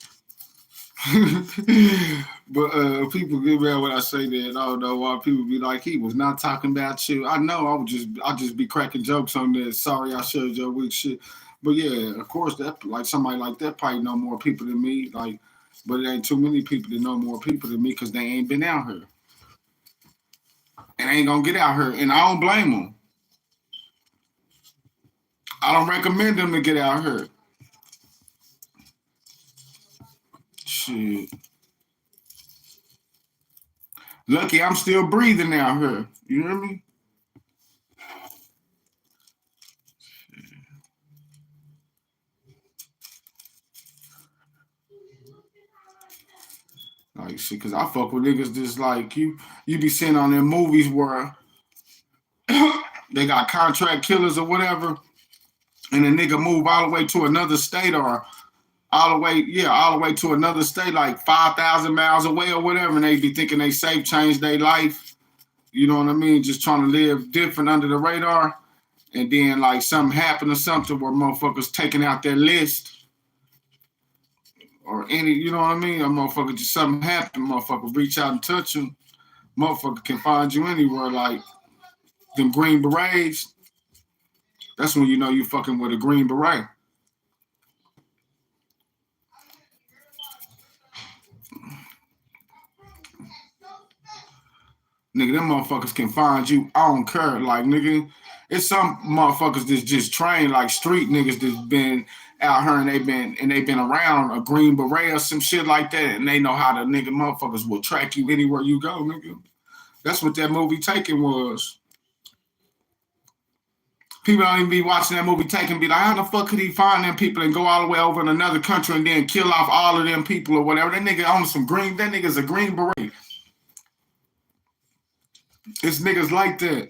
But people get mad when I say that. I don't know why people be like, he was not talking about you. I know I just be cracking jokes on that. Sorry I shared your weak shit. But yeah, of course that like somebody like that probably know more people than me. Like, but it ain't too many people that know more people than me because they ain't been out here. And ain't gonna get out here. And I don't blame them. I don't recommend them to get out here. Shit. Lucky I'm still breathing out here. You hear me? Like shit, cause I fuck with niggas just like you be seeing on them movies where they got contract killers or whatever, and the nigga move all the way to another state or all the way to another state, like 5,000 miles away or whatever, and they be thinking they safe, change their life. You know what I mean? Just trying to live different under the radar. And then like something happened or something where motherfuckers taking out their list. Or any, you know what I mean? A motherfucker just something happened, motherfucker reach out and touch him. Motherfucker can find you anywhere, like them Green Berets. That's when you know you fucking with a Green Beret. Nigga, them motherfuckers can find you. I don't care. Like, nigga, it's some motherfuckers that's just trained, like street niggas that's been out here and they been around a Green Beret or some shit like that, and they know how the nigga motherfuckers will track you anywhere you go, nigga. That's what that movie Taken was. People don't even be watching that movie Taken be like, how the fuck could he find them people and go all the way over in another country and then kill off all of them people or whatever? That nigga on some green, that nigga's a Green Beret. It's niggas like that.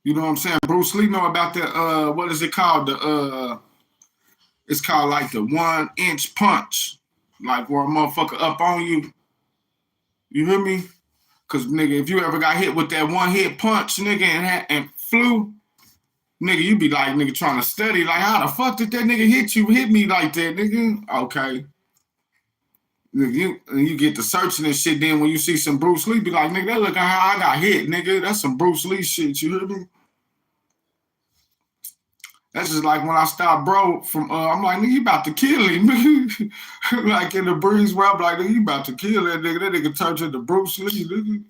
You know what I'm saying? Bruce Lee know about the what is it called? It's called like the 1-inch punch. Like where a motherfucker up on you. You hear me? Cause nigga, if you ever got hit with that 1-hit punch, nigga, and flew, nigga, you be like, nigga, trying to study. Like, how the fuck did that nigga hit me like that, nigga? Okay. You get to searching and shit. Then when you see some Bruce Lee, be like, nigga, that look how I got hit, nigga. That's some Bruce Lee shit. You hear me? That's just like when I stopped bro from I'm like, nigga, you about to kill him, nigga. Like in the breeze where I'm like, nigga, you about to kill that nigga. That nigga turns into Bruce Lee, nigga.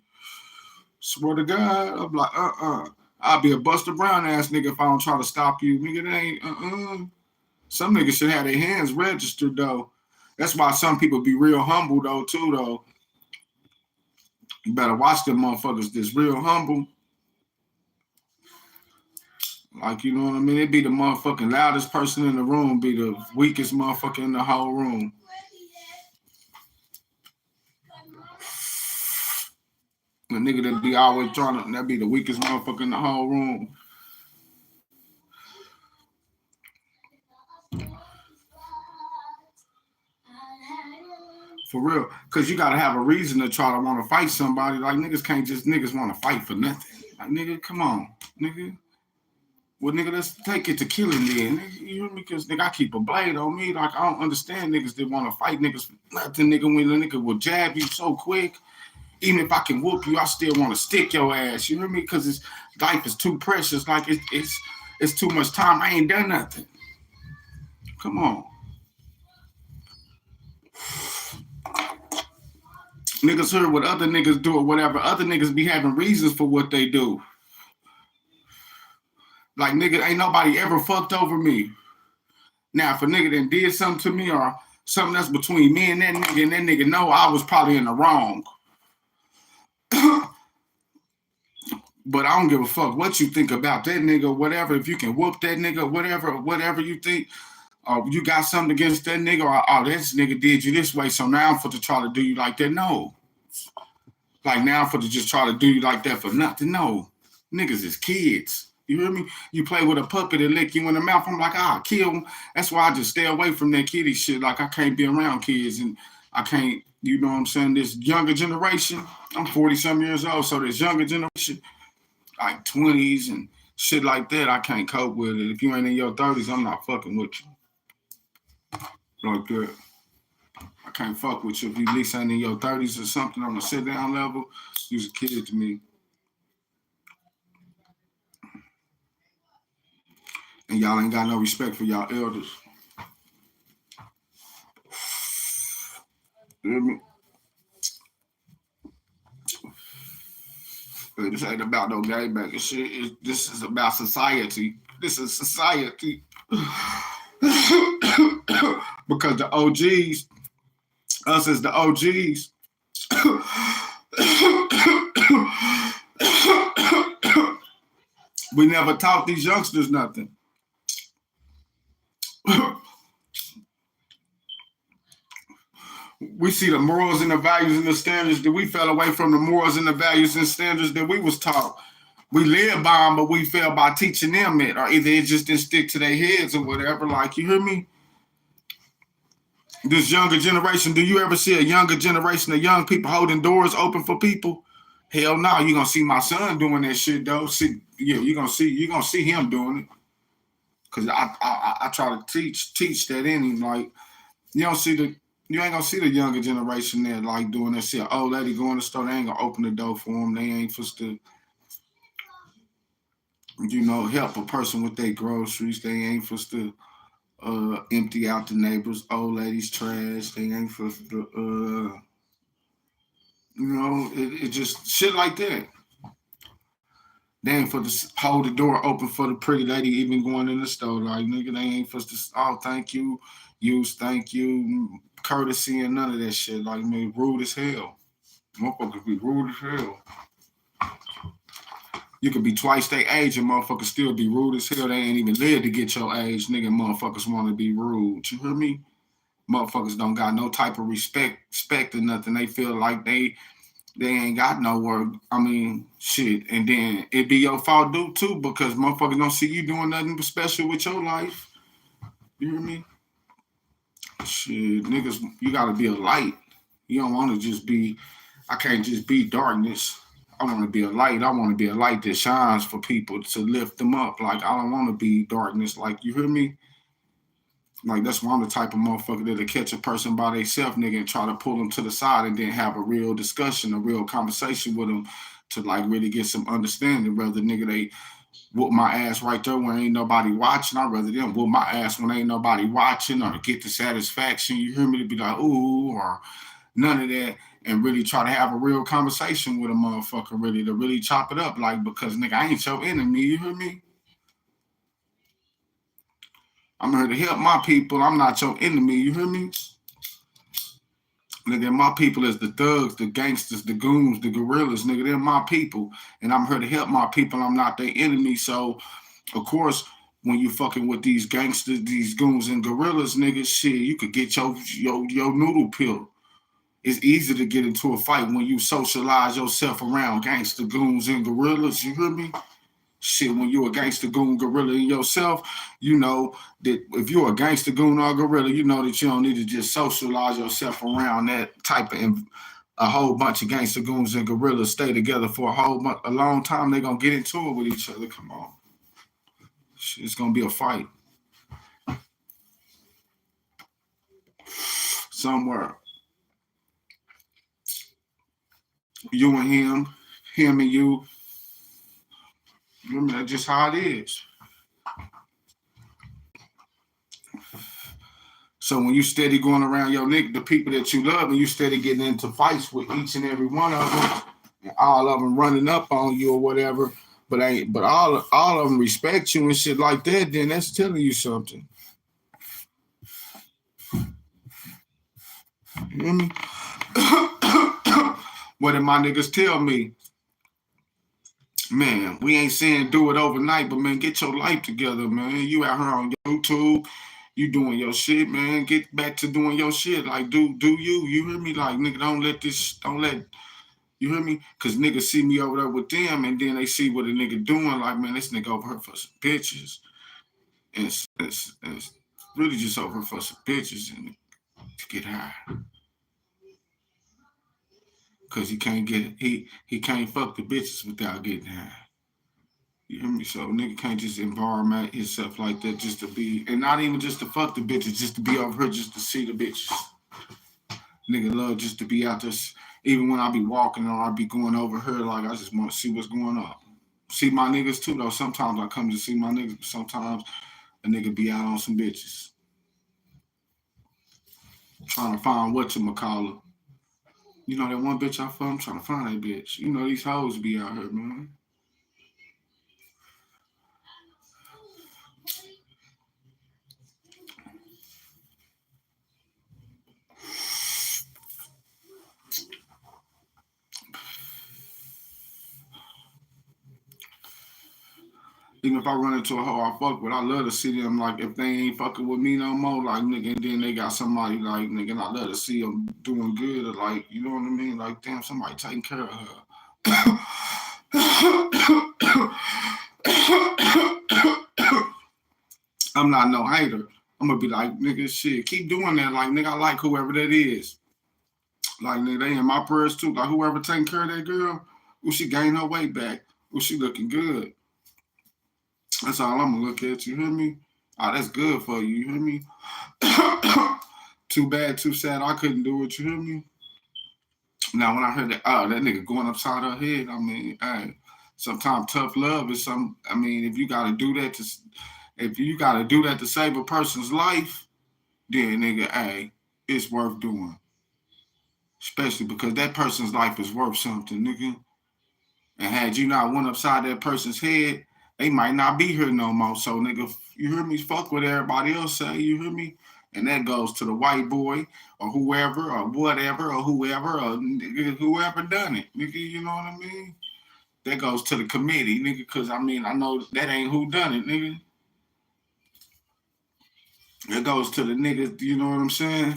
Swear to God, I'm like, I'll be a Buster Brown ass nigga if I don't try to stop you, nigga. That ain't Some niggas should have their hands registered though. That's why some people be real humble though too though. You better watch them motherfuckers that's real humble. Like, you know what I mean? It be the motherfucking loudest person in the room, be the weakest motherfucker in the whole room. The nigga that be always trying to, that be the weakest motherfucker in the whole room. For real. Because you got to have a reason to try to want to fight somebody. Like, niggas can't just, niggas want to fight for nothing. Like, nigga, come on, nigga. Well, nigga, let's take it to killing then. Nigga, you hear me? Because, nigga, I keep a blade on me. Like, I don't understand niggas that want to fight niggas for nothing, nigga, when the nigga will jab you so quick. Even if I can whoop you, I still want to stick your ass. You hear me? Because life is too precious. Like, it's too much time. I ain't done nothing. Come on. Niggas heard what other niggas do or whatever. Other niggas be having reasons for what they do. Like, nigga, ain't nobody ever fucked over me. Now, if a nigga done did something to me or something that's between me and that nigga know I was probably in the wrong. But I don't give a fuck what you think about that nigga, whatever. If you can whoop that nigga, whatever you think, you got something against that nigga, or this nigga did you this way, so now I'm for to try to do you like that. No. Like now I'm for to just try to do you like that for nothing. No. Niggas is kids. You hear me? You play with a puppet and lick you in the mouth. I'm like, I'll kill him. That's why I just stay away from that kiddie shit. Like, I can't be around kids and I can't, you know what I'm saying? This younger generation, I'm 40-some years old, so this younger generation, like 20s and shit like that, I can't cope with it. If you ain't in your 30s, I'm not fucking with you. Like that. I can't fuck with you if you at least ain't in your 30s or something on a sit-down level. You's a kid to me. And y'all ain't got no respect for y'all elders. You hear me? This ain't about no gangbang and shit. This is about society. This is society. Because the OGs, us as the OGs, we never taught these youngsters nothing. We see the morals and the values and the standards that we fell away from the morals and the values and standards that we was taught. We live by them, but we fail by teaching them it, or either it just didn't stick to their heads or whatever. Like, you hear me? This younger generation, do you ever see a younger generation of young people holding doors open for people? Hell no, you gonna see my son doing that shit though. You gonna see him doing it. Cause I try to teach that in him. Like, you ain't gonna see the younger generation there like doing that shit. Old lady going to the store, they ain't gonna open the door for them. They ain't supposed to, help a person with their groceries. They ain't supposed to empty out the neighbors' old ladies' trash. They ain't supposed to, it just shit like that. They ain't supposed to hold the door open for the pretty lady even going in the store. Like, nigga, they ain't supposed to, thank you, thank you, courtesy and none of that shit. Like, man, rude as hell. Motherfuckers be rude as hell. You could be twice their age and motherfuckers still be rude as hell. They ain't even live to get your age. Nigga, motherfuckers want to be rude. You hear me? Motherfuckers don't got no type of respect or nothing. They feel like they ain't got no work. I mean, shit. And then it be your fault too, because motherfuckers don't see you doing nothing special with your life. You hear me? Shit, niggas, you gotta be a light. You don't want to just be, I can't just be darkness. I want to be a light. I want to be a light that shines for people to lift them up. Like, I don't want to be darkness. Like, you hear me? Like, that's why I'm the type of motherfucker that'll catch a person by themselves, nigga, and try to pull them to the side and then have a real discussion, a real conversation with them to, like, really get some understanding. Rather, nigga, they whoop my ass right there when ain't nobody watching. I'd rather them whoop my ass when ain't nobody watching or get the satisfaction, you hear me, to be like, ooh, or none of that, and really try to have a real conversation with a motherfucker, really, to really chop it up, like, because, nigga, I ain't your enemy, you hear me? I'm here to help my people. I'm not your enemy. You hear me? Nigga, my people is the thugs, the gangsters, the goons, the gorillas. Nigga, they're my people. And I'm here to help my people. I'm not their enemy. So, of course, when you fucking with these gangsters, these goons and gorillas, nigga, shit, you could get your noodle pill. It's easy to get into a fight when you socialize yourself around gangster goons and gorillas. You hear me? Shit, when you a gangster goon gorilla in yourself, you know that if you're a gangster goon or gorilla, you know that you don't need to just socialize yourself around that type of a whole bunch of gangster goons and gorillas stay together for a long time. They're gonna get into it with each other. Come on, shit, it's gonna be a fight somewhere. You and him and you. Remember, that's just how it is. So when you steady going around your nigga, the people that you love, and you steady getting into fights with each and every one of them, and all of them running up on you or whatever, but all of them respect you and shit like that, then that's telling you something. You hear me? What did my niggas tell me? Man, we ain't saying do it overnight, but man, get your life together, man. You out here on YouTube, you doing your shit, man. Get back to doing your shit. Like, do you. You hear me? Like, nigga, don't let, you hear me? Because niggas see me over there with them, and then they see what a nigga doing. Like, man, this nigga over here for some bitches. And it's really just over here for some bitches and to get high. Because he can't fuck the bitches without getting high. You hear me? So nigga can't just environment himself like that just to be, and not even just to fuck the bitches, just to be over here just to see the bitches. Nigga love just to be out there. Even when I be walking or I be going over here, like I just want to see what's going on. See my niggas too though. Sometimes I come to see my niggas, but sometimes a nigga be out on some bitches. Trying to find whatchamacallit. You know that one bitch I fuck, I'm trying to find that bitch. You know these hoes be out here, man. Even if I run into a hoe I fuck with, I love to see them, like, if they ain't fucking with me no more, like, nigga, and then they got somebody, like, nigga, and I love to see them doing good, or, like, you know what I mean? Like, damn, somebody taking care of her. I'm not no hater. I'm gonna be like, nigga, shit, keep doing that. Like, nigga, I like whoever that is. Like, nigga, they in my prayers too. Like, whoever taking care of that girl, ooh, she gained her weight back. Ooh, she looking good. That's all I'm gonna look at. You hear me? Oh, that's good for you. You hear me? Too bad, too sad. I couldn't do it. You hear me? Now, when I heard that, oh, that nigga going upside her head. I mean, hey, sometimes tough love is some. I mean, if you gotta do that to save a person's life, then nigga, hey, it's worth doing. Especially because that person's life is worth something, nigga. And had you not went upside that person's head, they might not be here no more. So, nigga, you hear me? Fuck what everybody else say. You hear me? And that goes to the white boy or whoever or whatever or whoever or nigga, whoever done it. Nigga, you know what I mean? That goes to the committee, nigga, because, I mean, I know that ain't who done it, nigga. It goes to the niggas, you know what I'm saying?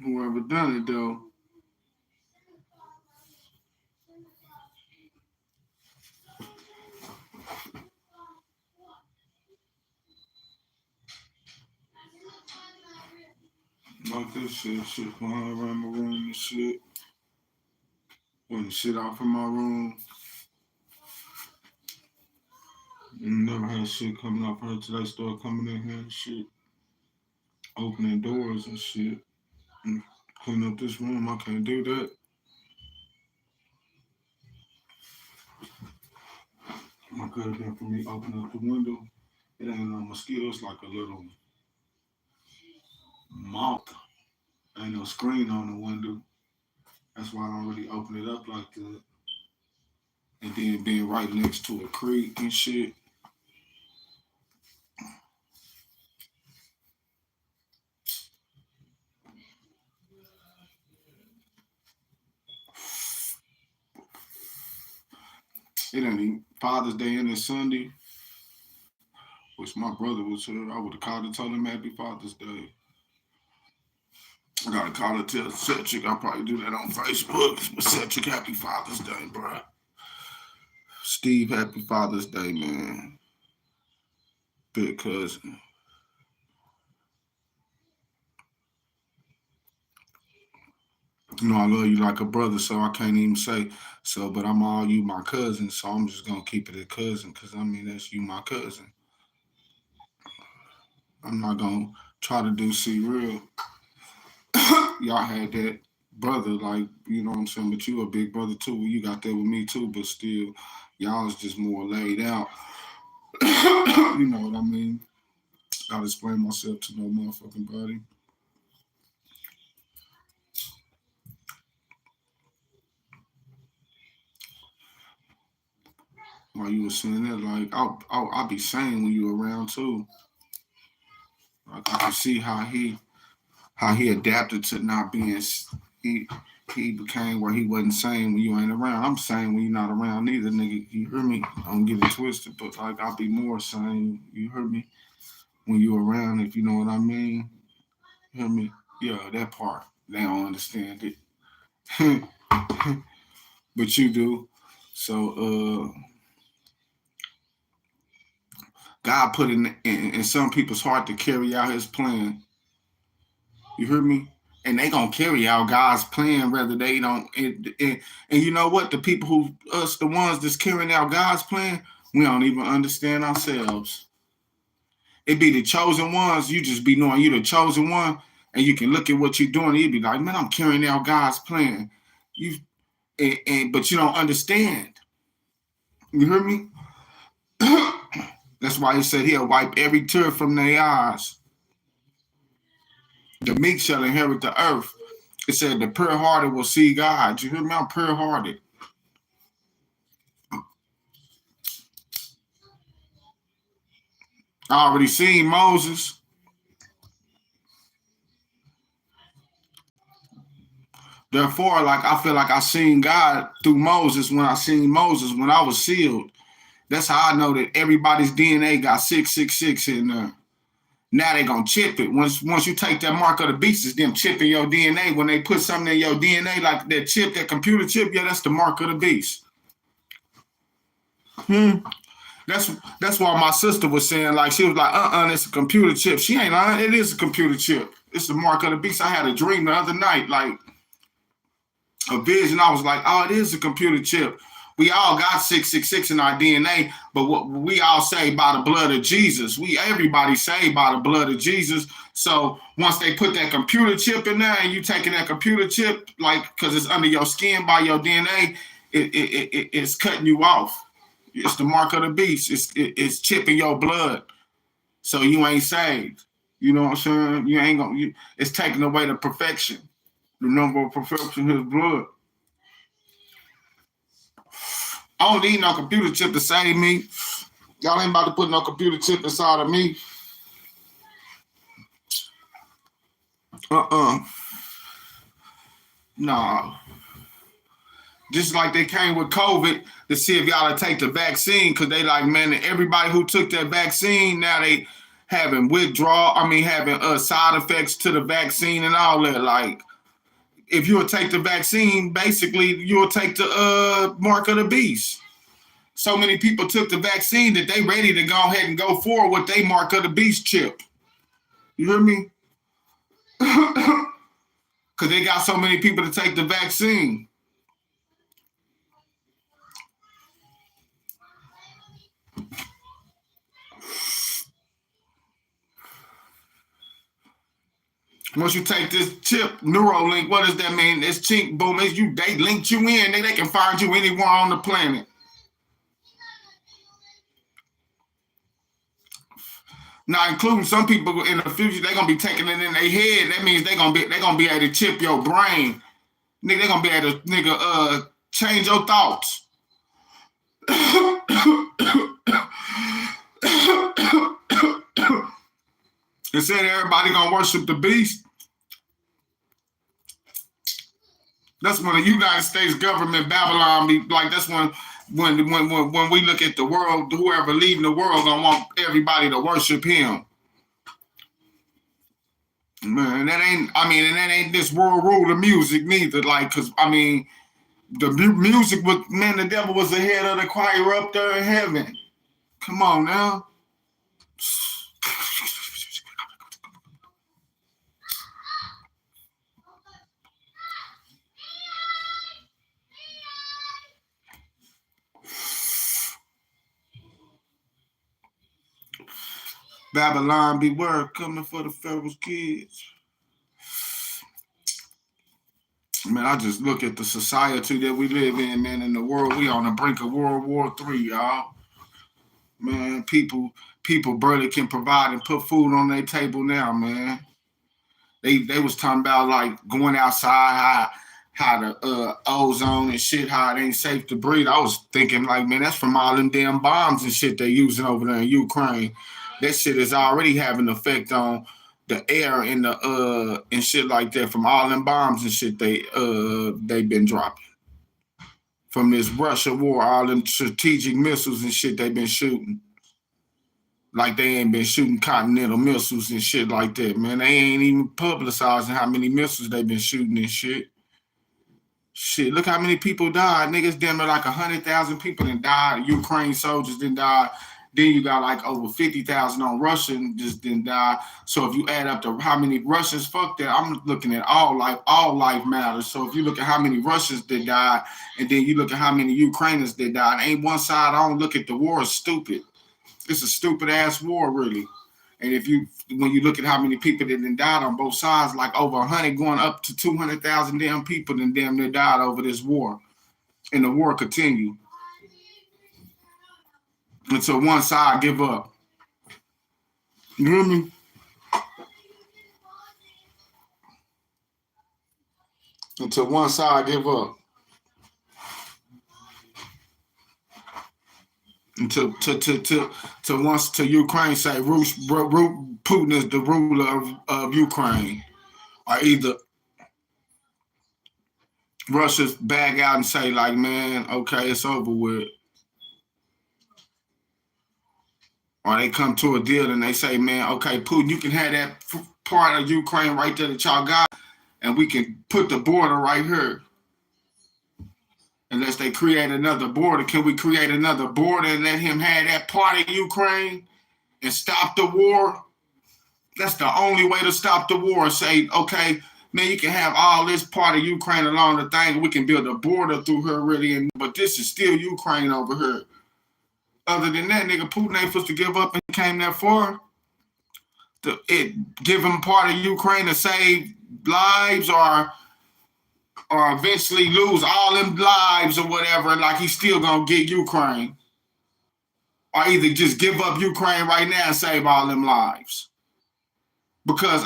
Whoever done it, though. Like this shit flying around my room and shit. Putting shit out from my room. Never had shit coming up her till they start coming in here and shit, opening doors and shit. And clean up this room, I can't do that. My cousin for me open up the window. It ain't no mosquito, it's like a little moth. Ain't no screen on the window. That's why I don't really open it up like that. And then being right next to a creek and shit. It ain't even Father's Day and it's Sunday. Which my brother was here. I would have called and told him Happy Father's Day. I gotta call and tell Cedric. I'll probably do that on Facebook. But Cedric, Happy Father's Day, bro. Steve, Happy Father's Day, man. Big cousin. You know, I love you like a brother, so I can't even say so, but I'm all you my cousin, so I'm just gonna keep it a cousin, because I mean, that's you my cousin. I'm not gonna try to do see real. Y'all had that brother, like, you know what I'm saying, but you a big brother too. You got that with me too, but still, y'all is just more laid out. You know what I mean? Gotta explain myself to no motherfucking body. While you was saying that, like, I'll be saying when you around too. Like, I can see how he adapted to not being he he became where he wasn't saying when you ain't around. I'm saying when you're not around neither, nigga. You hear me? I don't get it twisted, but like I'll be more saying, you hear me? When you around, if you know what I mean. You hear me? Yeah, that part. They don't understand it. But you do. So God put in some people's heart to carry out his plan. You hear me? And they gonna carry out God's plan whether they don't. And you know what? The people who us, the ones that's carrying out God's plan, we don't even understand ourselves. It be the chosen ones. You just be knowing you the chosen one, and you can look at what you're doing. And you be like, man, I'm carrying out God's plan. You but you don't understand. You hear me? That's why he said he'll wipe every tear from their eyes. The meek shall inherit the earth. It said the pure hearted will see God. You hear me? I'm pure hearted. I already seen Moses. Therefore, like I feel like I seen God through Moses when I seen Moses when I was sealed. That's how I know that everybody's DNA got 666 in there. Now they gonna chip it. Once you take that mark of the beast, it's them chipping your DNA. When they put something in your DNA, like that chip, that computer chip, yeah, that's the mark of the beast. That's why my sister was saying, like, she was like, it's a computer chip. She ain't lying. It is a computer chip. It's the mark of the beast. I had a dream the other night, like a vision. I was like, oh, it is a computer chip. We all got 666 in our DNA, but what we all saved by the blood of Jesus. Everybody saved by the blood of Jesus. So once they put that computer chip in there and you taking that computer chip, like, because it's under your skin by your DNA, it's cutting you off. It's the mark of the beast. It's chipping your blood. So you ain't saved. You know what I'm saying? You ain't gonna. It's taking away the perfection. The number of perfection is blood. I don't need no computer chip to save me. Y'all ain't about to put no computer chip inside of me. Nah. Just like they came with COVID to see if y'all would take the vaccine, because they like, man, everybody who took that vaccine, now they having having side effects to the vaccine and all that. Like, if you would take the vaccine, basically you will take the mark of the beast. So many people took the vaccine that they ready to go ahead and go forward with their mark of the beast chip. You hear me? Because they got so many people to take the vaccine. Once you take this chip, Neuralink, what does that mean? It's chink, boom, it's you. They linked you in. They can find you anywhere on the planet. Now, including some people in the future, they're gonna be taking it in their head. That means they're gonna be able to chip your brain. Nigga, they're gonna be able to change your thoughts. Instead of everybody gonna worship the beast. That's when the United States government, Babylon, be like. That's when we look at the world, whoever leading the world gonna want everybody to worship him. Man, that ain't this world rule of music neither. Like, cause the music was, man, the devil was the head of the choir up there in heaven. Come on now. Babylon, beware, coming for the Pharaoh's kids. Man, I just look at the society that we live in, man, in the world. We on the brink of World War III, y'all. Man, people barely can provide and put food on their table now, man. They was talking about like going outside, how the ozone and shit, how it ain't safe to breathe. I was thinking like, man, that's from all them damn bombs and shit they using over there in Ukraine. That shit is already having an effect on the air and the and shit like that from all them bombs and shit they been dropping. From this Russia war, all them strategic missiles and shit they been shooting. Like they ain't been shooting continental missiles and shit like that, man. They ain't even publicizing how many missiles they been shooting and shit. Shit, look how many people died. Niggas damn near like 100,000 people done died. Ukraine soldiers done died. Then you got like over 50,000 on Russian just didn't die. So if you add up to how many Russians, fuck that. I'm looking at all life matters. So if you look at how many Russians that died, and then you look at how many Ukrainians that died, ain't one side. I don't look at the war as stupid. It's a stupid ass war, really. And when you look at how many people that done died on both sides, like over 100 going up to 200,000 damn people that damn near died over this war. And the war continued. Until one side give up. You hear me? Until one side give up. Until Ukraine say Putin is the ruler of Ukraine. Or either Russia's back out and say like, man, okay, it's over with. Or they come to a deal and they say, man, okay, Putin, you can have that part of Ukraine right there that y'all got, and we can put the border right here. Unless they create another border. Can we create another border and let him have that part of Ukraine and stop the war? That's the only way to stop the war. Say, okay, man, you can have all this part of Ukraine along the thing, and we can build a border through here, really. But this is still Ukraine over here. Other than that, nigga, Putin ain't supposed to give up and came that far. Give him part of Ukraine to save lives or eventually lose all them lives or whatever, like he's still gonna get Ukraine. Or either just give up Ukraine right now and save all them lives. Because,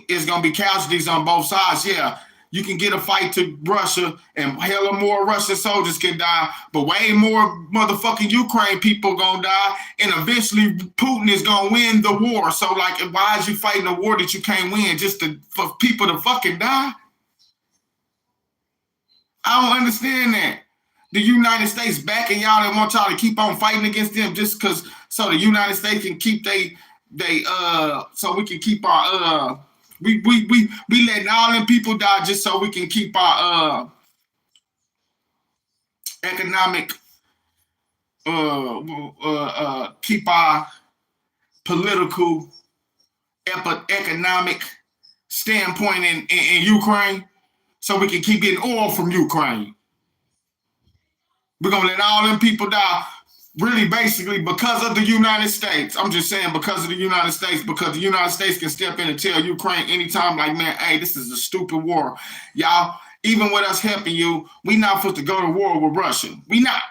it's gonna be casualties on both sides. Yeah, you can get a fight to Russia and hella more Russian soldiers can die, but way more motherfucking Ukraine people gonna die, and eventually Putin is gonna win the war. So, like, why is you fighting a war that you can't win just for people to fucking die? I don't understand that. The United States backing y'all and want y'all to keep on fighting against them just because so the United States can keep so we can keep our we letting all them people die just so we can keep our economic keep our political economic standpoint in Ukraine. So we can keep getting oil from Ukraine. We're going to let all them people die really basically because of the United States. I'm just saying because of the United States, because the United States can step in and tell Ukraine anytime, like, man, hey, this is a stupid war. Y'all, even with us helping you, we not supposed to go to war with Russia. We not,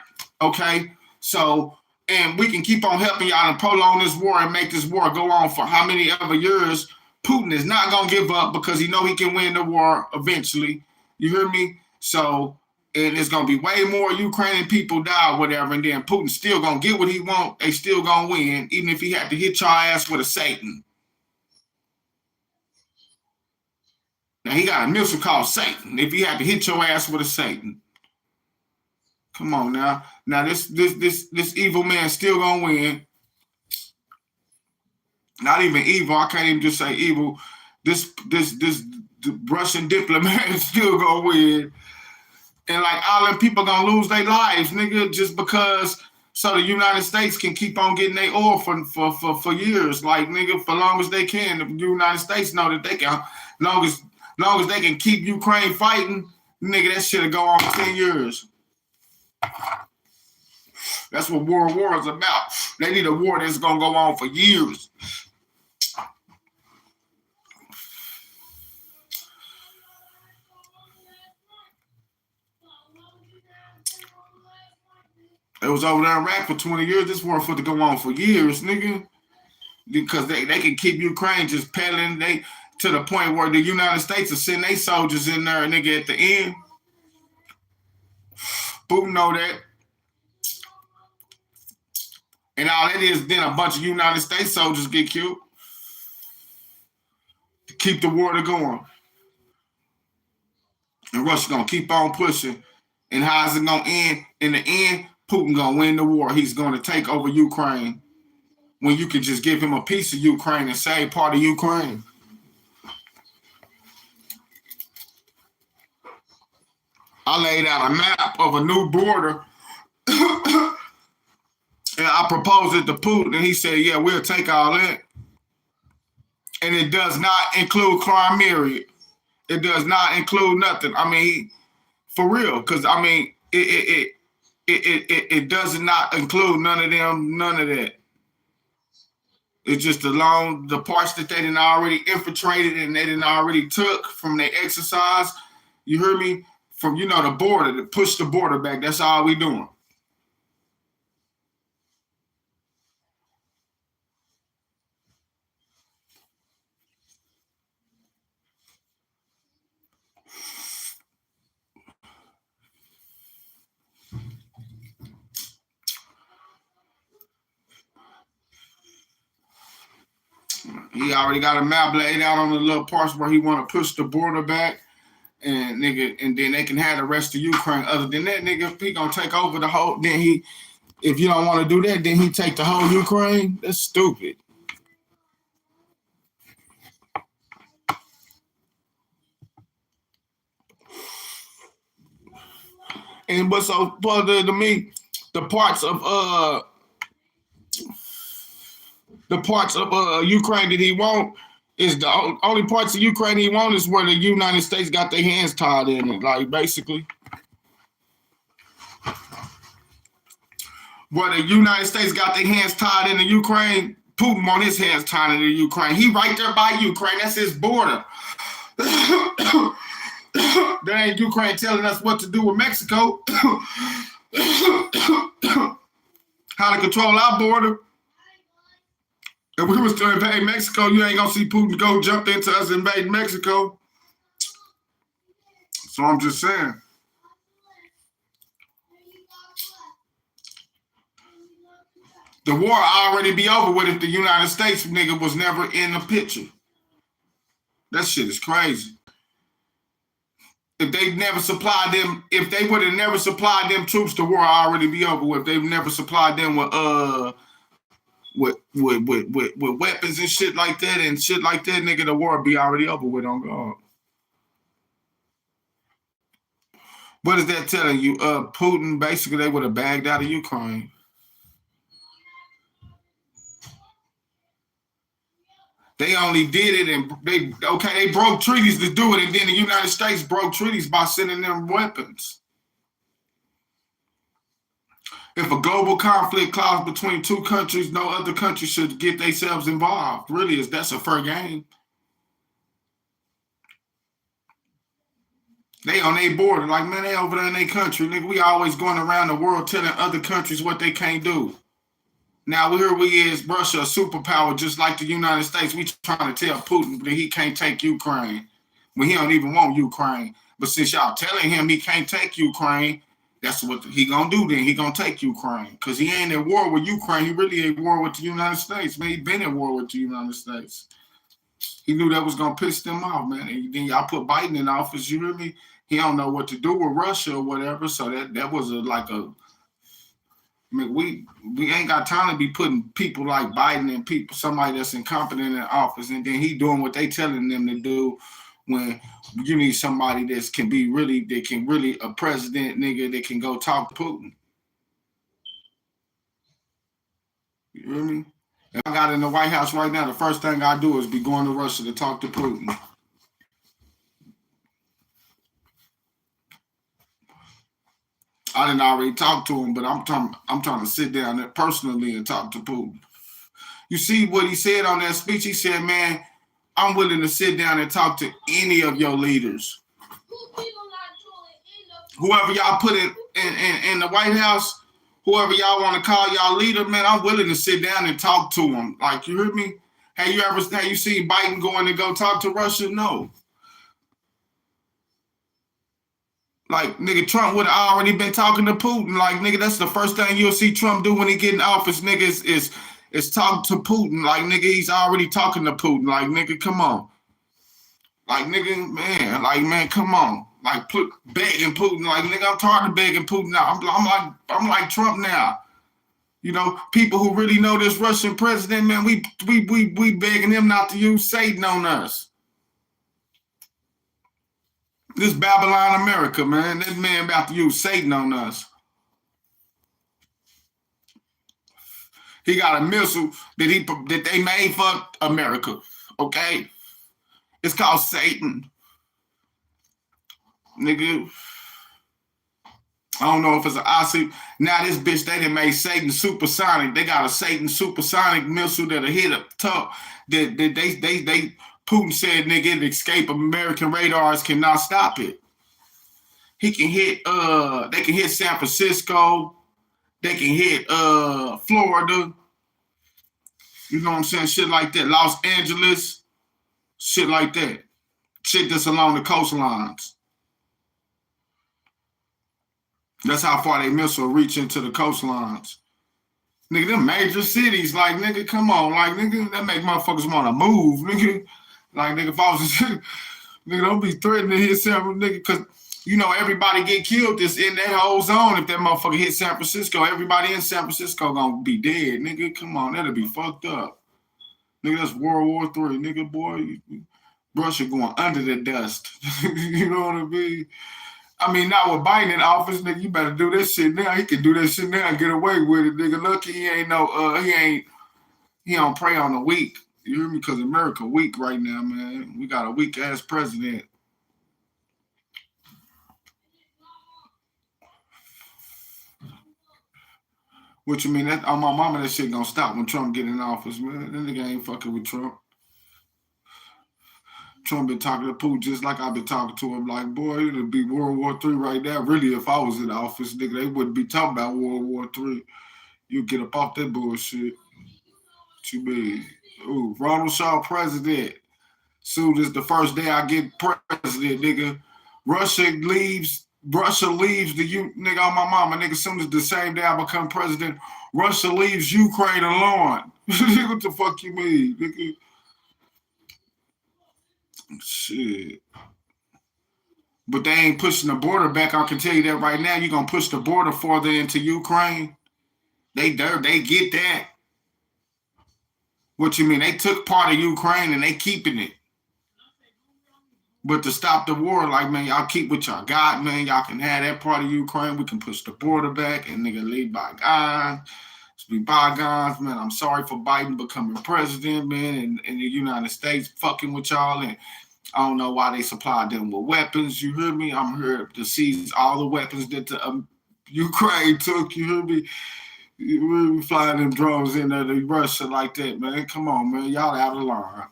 okay? So, and we can keep on helping y'all and prolong this war and make this war go on for how many ever years. Putin is not going to give up because he know he can win the war eventually. You hear me? So, and it's going to be way more Ukrainian people die or whatever, and then Putin's still going to get what he want. They still going to win, even if he had to hit your ass with a Satan. Now, he got a missile called Satan, if he had to hit your ass with a Satan. Come on now. Now, this evil man still going to win. Not even evil. I can't even just say evil. This Russian diplomat is still going to win. And like all them people gonna lose their lives, nigga, just because so the United States can keep on getting their oil for years, like nigga, for long as they can. The United States know that they can, long as they can keep Ukraine fighting, nigga, that shit'll go on for 10 years. That's what war is about. They need a war that's gonna go on for years. It was over there in Iraq for 20 years. This war for to go on for years, nigga. Because they can keep Ukraine just peddling to the point where the United States will send their soldiers in there, nigga, at the end. Putin know that. And all that is then a bunch of United States soldiers get killed to keep the war going. And Russia gonna keep on pushing. And how's it gonna end? In the end, Putin gonna win the war. He's gonna take over Ukraine when you can just give him a piece of Ukraine and save part of Ukraine. I laid out a map of a new border and I proposed it to Putin and he said, yeah, we'll take all that. And it does not include Crimea. It does not include nothing. I mean, for real, because I mean, it does not include none of that. It's just the parts that they didn't already infiltrated and they didn't already took from their exercise. You hear me? From, the border, to push the border back. That's all we doing. He already got a map laid out on the little parts where he want to push the border back, and then they can have the rest of Ukraine. Other than that, nigga, he gonna take over the whole. Then if you don't want to do that, then he take the whole Ukraine. That's stupid. And but so to me, the parts of Ukraine that he want is the only parts of Ukraine he want is where the United States got their hands tied in it, like basically. Where the United States got their hands tied into Ukraine, Putin want his hands tied into Ukraine. He right there by Ukraine. That's his border. There ain't Ukraine telling us what to do with Mexico. How to control our border. If we was to invade Mexico, you ain't gonna see Putin go jump into us invading Mexico. So I'm just saying. The war already be over with if the United States nigga was never in the picture. That shit is crazy. If they never supplied them, if they would have never supplied them troops, the war already be over with. They've never supplied them with weapons and shit like that, nigga, the war be already over with on God. What is that telling you? Putin, basically, they would have bagged out of Ukraine. They only did it and they broke treaties to do it, and then the United States broke treaties by sending them weapons. If a global conflict clause between two countries, no other country should get themselves involved. Really, that's a fair game. They on their border, like, man, they over there in their country. Nigga, we always going around the world telling other countries what they can't do. Now here we is, Russia, a superpower, just like the United States. We trying to tell Putin that he can't take Ukraine when he don't even want Ukraine. But since y'all telling him he can't take Ukraine, that's what he gonna do then. He gonna take Ukraine. Because he ain't at war with Ukraine. He really at war with the United States. Man, he been at war with the United States. He knew that was gonna piss them off, man. And then y'all put Biden in office, you hear me? He don't know what to do with Russia or whatever. So that was I mean, we ain't got time to be putting people like Biden and somebody that's incompetent in office, and then he doing what they telling them to do when you need somebody that can really a president nigga that can go talk to Putin. You hear me? If I got in the White House right now, the first thing I do is be going to Russia to talk to Putin. I didn't already talk to him, but I'm trying to sit down there personally and talk to Putin. You see what he said on that speech? He said, man, I'm willing to sit down and talk to any of your leaders. Whoever y'all put in the White House, whoever y'all want to call y'all leader, man, I'm willing to sit down and talk to him. Like, you hear me? Have you seen Biden going to go talk to Russia? No. Like, nigga, Trump would have already been talking to Putin. Like, nigga, that's the first thing you'll see Trump do when he get in office, nigga, is talk to Putin. Like, nigga, he's already talking to Putin. Like, nigga, come on. Like, nigga, man, come on. Like, begging Putin. Like, nigga, I'm tired of begging Putin now. I'm like Trump now. You know, people who really know this Russian president, man, we begging him not to use Satan on us. This Babylon America, man. This man about to use Satan on us. He got a missile that they made for America. Okay? It's called Satan. Nigga. I don't know if it's an IC. Now this bitch, they done made Satan supersonic. They got a Satan supersonic missile that'll hit up top. They Putin said, nigga, it escape American radars cannot stop it. He can hit, they can hit San Francisco. They can hit Florida. You know what I'm saying? Shit like that. Los Angeles. Shit like that. Shit that's along the coastlines. That's how far they missile reach into the coastlines. Nigga, them major cities, like, nigga, come on. Like, nigga, that make motherfuckers want to move, nigga. Like, nigga, if I was, nigga, don't be threatening to hit San Francisco, nigga, because, you know, everybody get killed this in that whole zone. If that motherfucker hit San Francisco, everybody in San Francisco gonna be dead, nigga. Come on, that'll be fucked up. Nigga, that's World War III, nigga, boy. Russia going under the dust. You know what I mean? I mean, not with Biden in office, nigga, you better do this shit now. He can do that shit now and get away with it, nigga. Lucky he don't prey on the weak. You hear me? Because America weak right now, man. We got a weak-ass president. What you mean? That on my mama, that shit gonna stop when Trump get in office, man. That nigga ain't fucking with Trump. Trump been talking to Putin just like I've been talking to him. Like, boy, it'd be World War III right now. Really, if I was in office, nigga, they wouldn't be talking about World War III. You get up off that bullshit. What you mean? Ooh, Ronald Shaw president. Soon as the first day I get president, nigga. Russia leaves the nigga on my mama, nigga. Soon as the same day I become president, Russia leaves Ukraine alone. What the fuck you mean, nigga? Shit. But they ain't pushing the border back. I can tell you that right now. You're gonna push the border farther into Ukraine. They get that. What you mean? They took part of Ukraine and they keeping it. But to stop the war, like, man, y'all keep what y'all got, man. Y'all can have that part of Ukraine. We can push the border back and nigga leave bygones. Be bygones, man. I'm sorry for Biden becoming president, man, and the United States fucking with y'all. And I don't know why they supplied them with weapons. You hear me? I'm here to seize all the weapons that Ukraine took, you hear me? We flying them drones in there to Russia like that, man. Come on, man. Y'all out of line.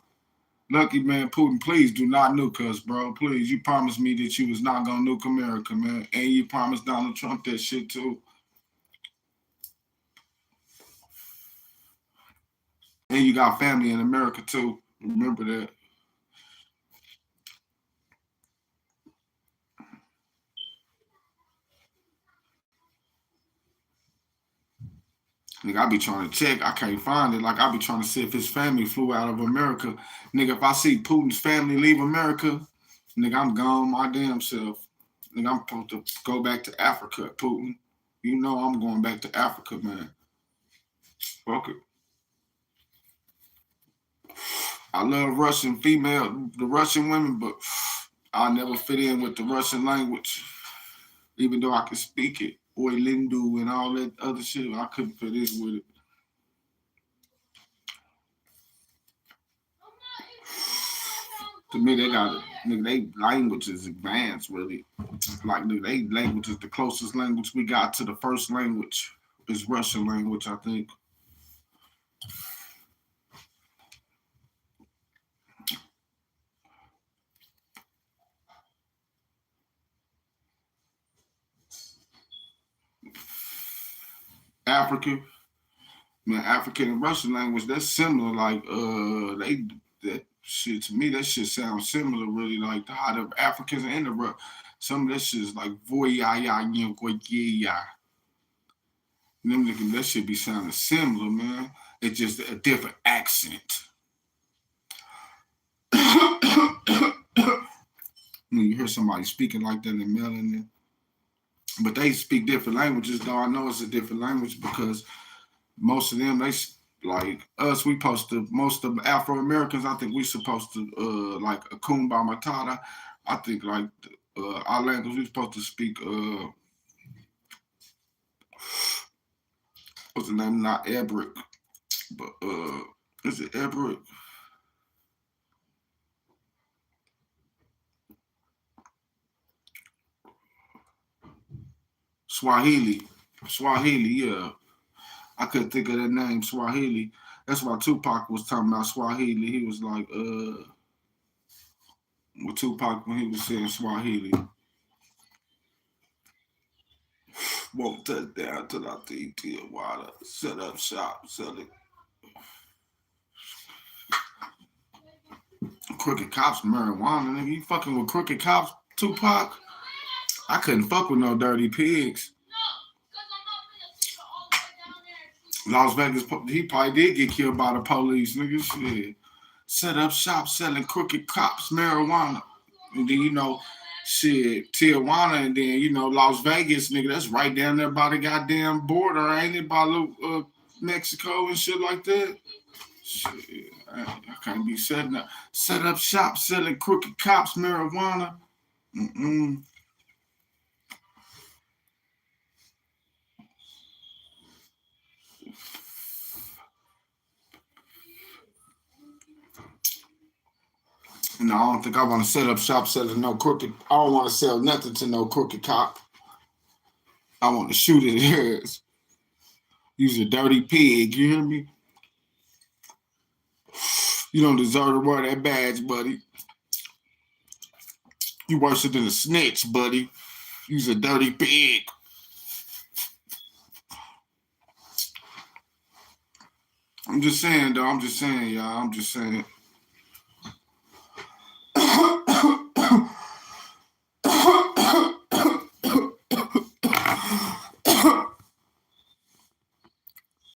Lucky man, Putin, please do not nuke us, bro. Please, you promised me that you was not gonna nuke America, man. And you promised Donald Trump that shit too. And you got family in America too. Remember that. Nigga, I be trying to check. I can't find it. Like, I be trying to see if his family flew out of America. Nigga, if I see Putin's family leave America, nigga, I'm gone my damn self. Nigga, I'm supposed to go back to Africa, Putin. You know I'm going back to Africa, man. Fuck it. I love Russian the Russian women, but I never fit in with the Russian language. Even though I can speak it. Oi Lindu and all that other shit, I couldn't fit in with it. To me, they got it. Nigga, they language is advanced, really. Like, nigga, they language is the closest language we got to the first language is Russian language, I think. African and Russian language, that's similar. Like, that shit, to me, that shit sounds similar, really. Like, how the Africans and the some of that shit is like, voya. Them niggas, that shit be sounding similar, man. It's just a different accent. When you hear somebody speaking like that in Maryland, but they speak different languages, though. I know it's a different language because most of them, they like us, most of Afro Americans, I think we supposed to, like, Akumba Matata. I think, like, our language, we supposed to speak, what's the name? Not Ebrick, but, is it Ebrick? Swahili, yeah. I couldn't think of that name, Swahili. That's why Tupac was talking about Swahili. He was like, with Tupac when he was saying Swahili. Won't touch down till I think till water. Set up shop, sell it. Crooked cops, marijuana, nigga. You fucking with crooked cops, Tupac? I couldn't fuck with no dirty pigs. Las Vegas, he probably did get killed by the police, nigga. Shit. Set up shop selling crooked cops marijuana. And then, you know, shit, Tijuana, and then, Las Vegas, nigga, that's right down there by the goddamn border, ain't it? By Mexico and shit like that. Shit, I can't be set up shop selling crooked cops marijuana. Mm-mm. No, I don't think I want to set up shop selling no crooked. I don't want to sell nothing to no crooked cop. I want to shoot at his. Use a dirty pig, you hear me? You don't deserve to wear that badge, buddy. You worse than a snitch, buddy. Use a dirty pig. I'm just saying, though. I'm just saying, y'all. I'm just saying.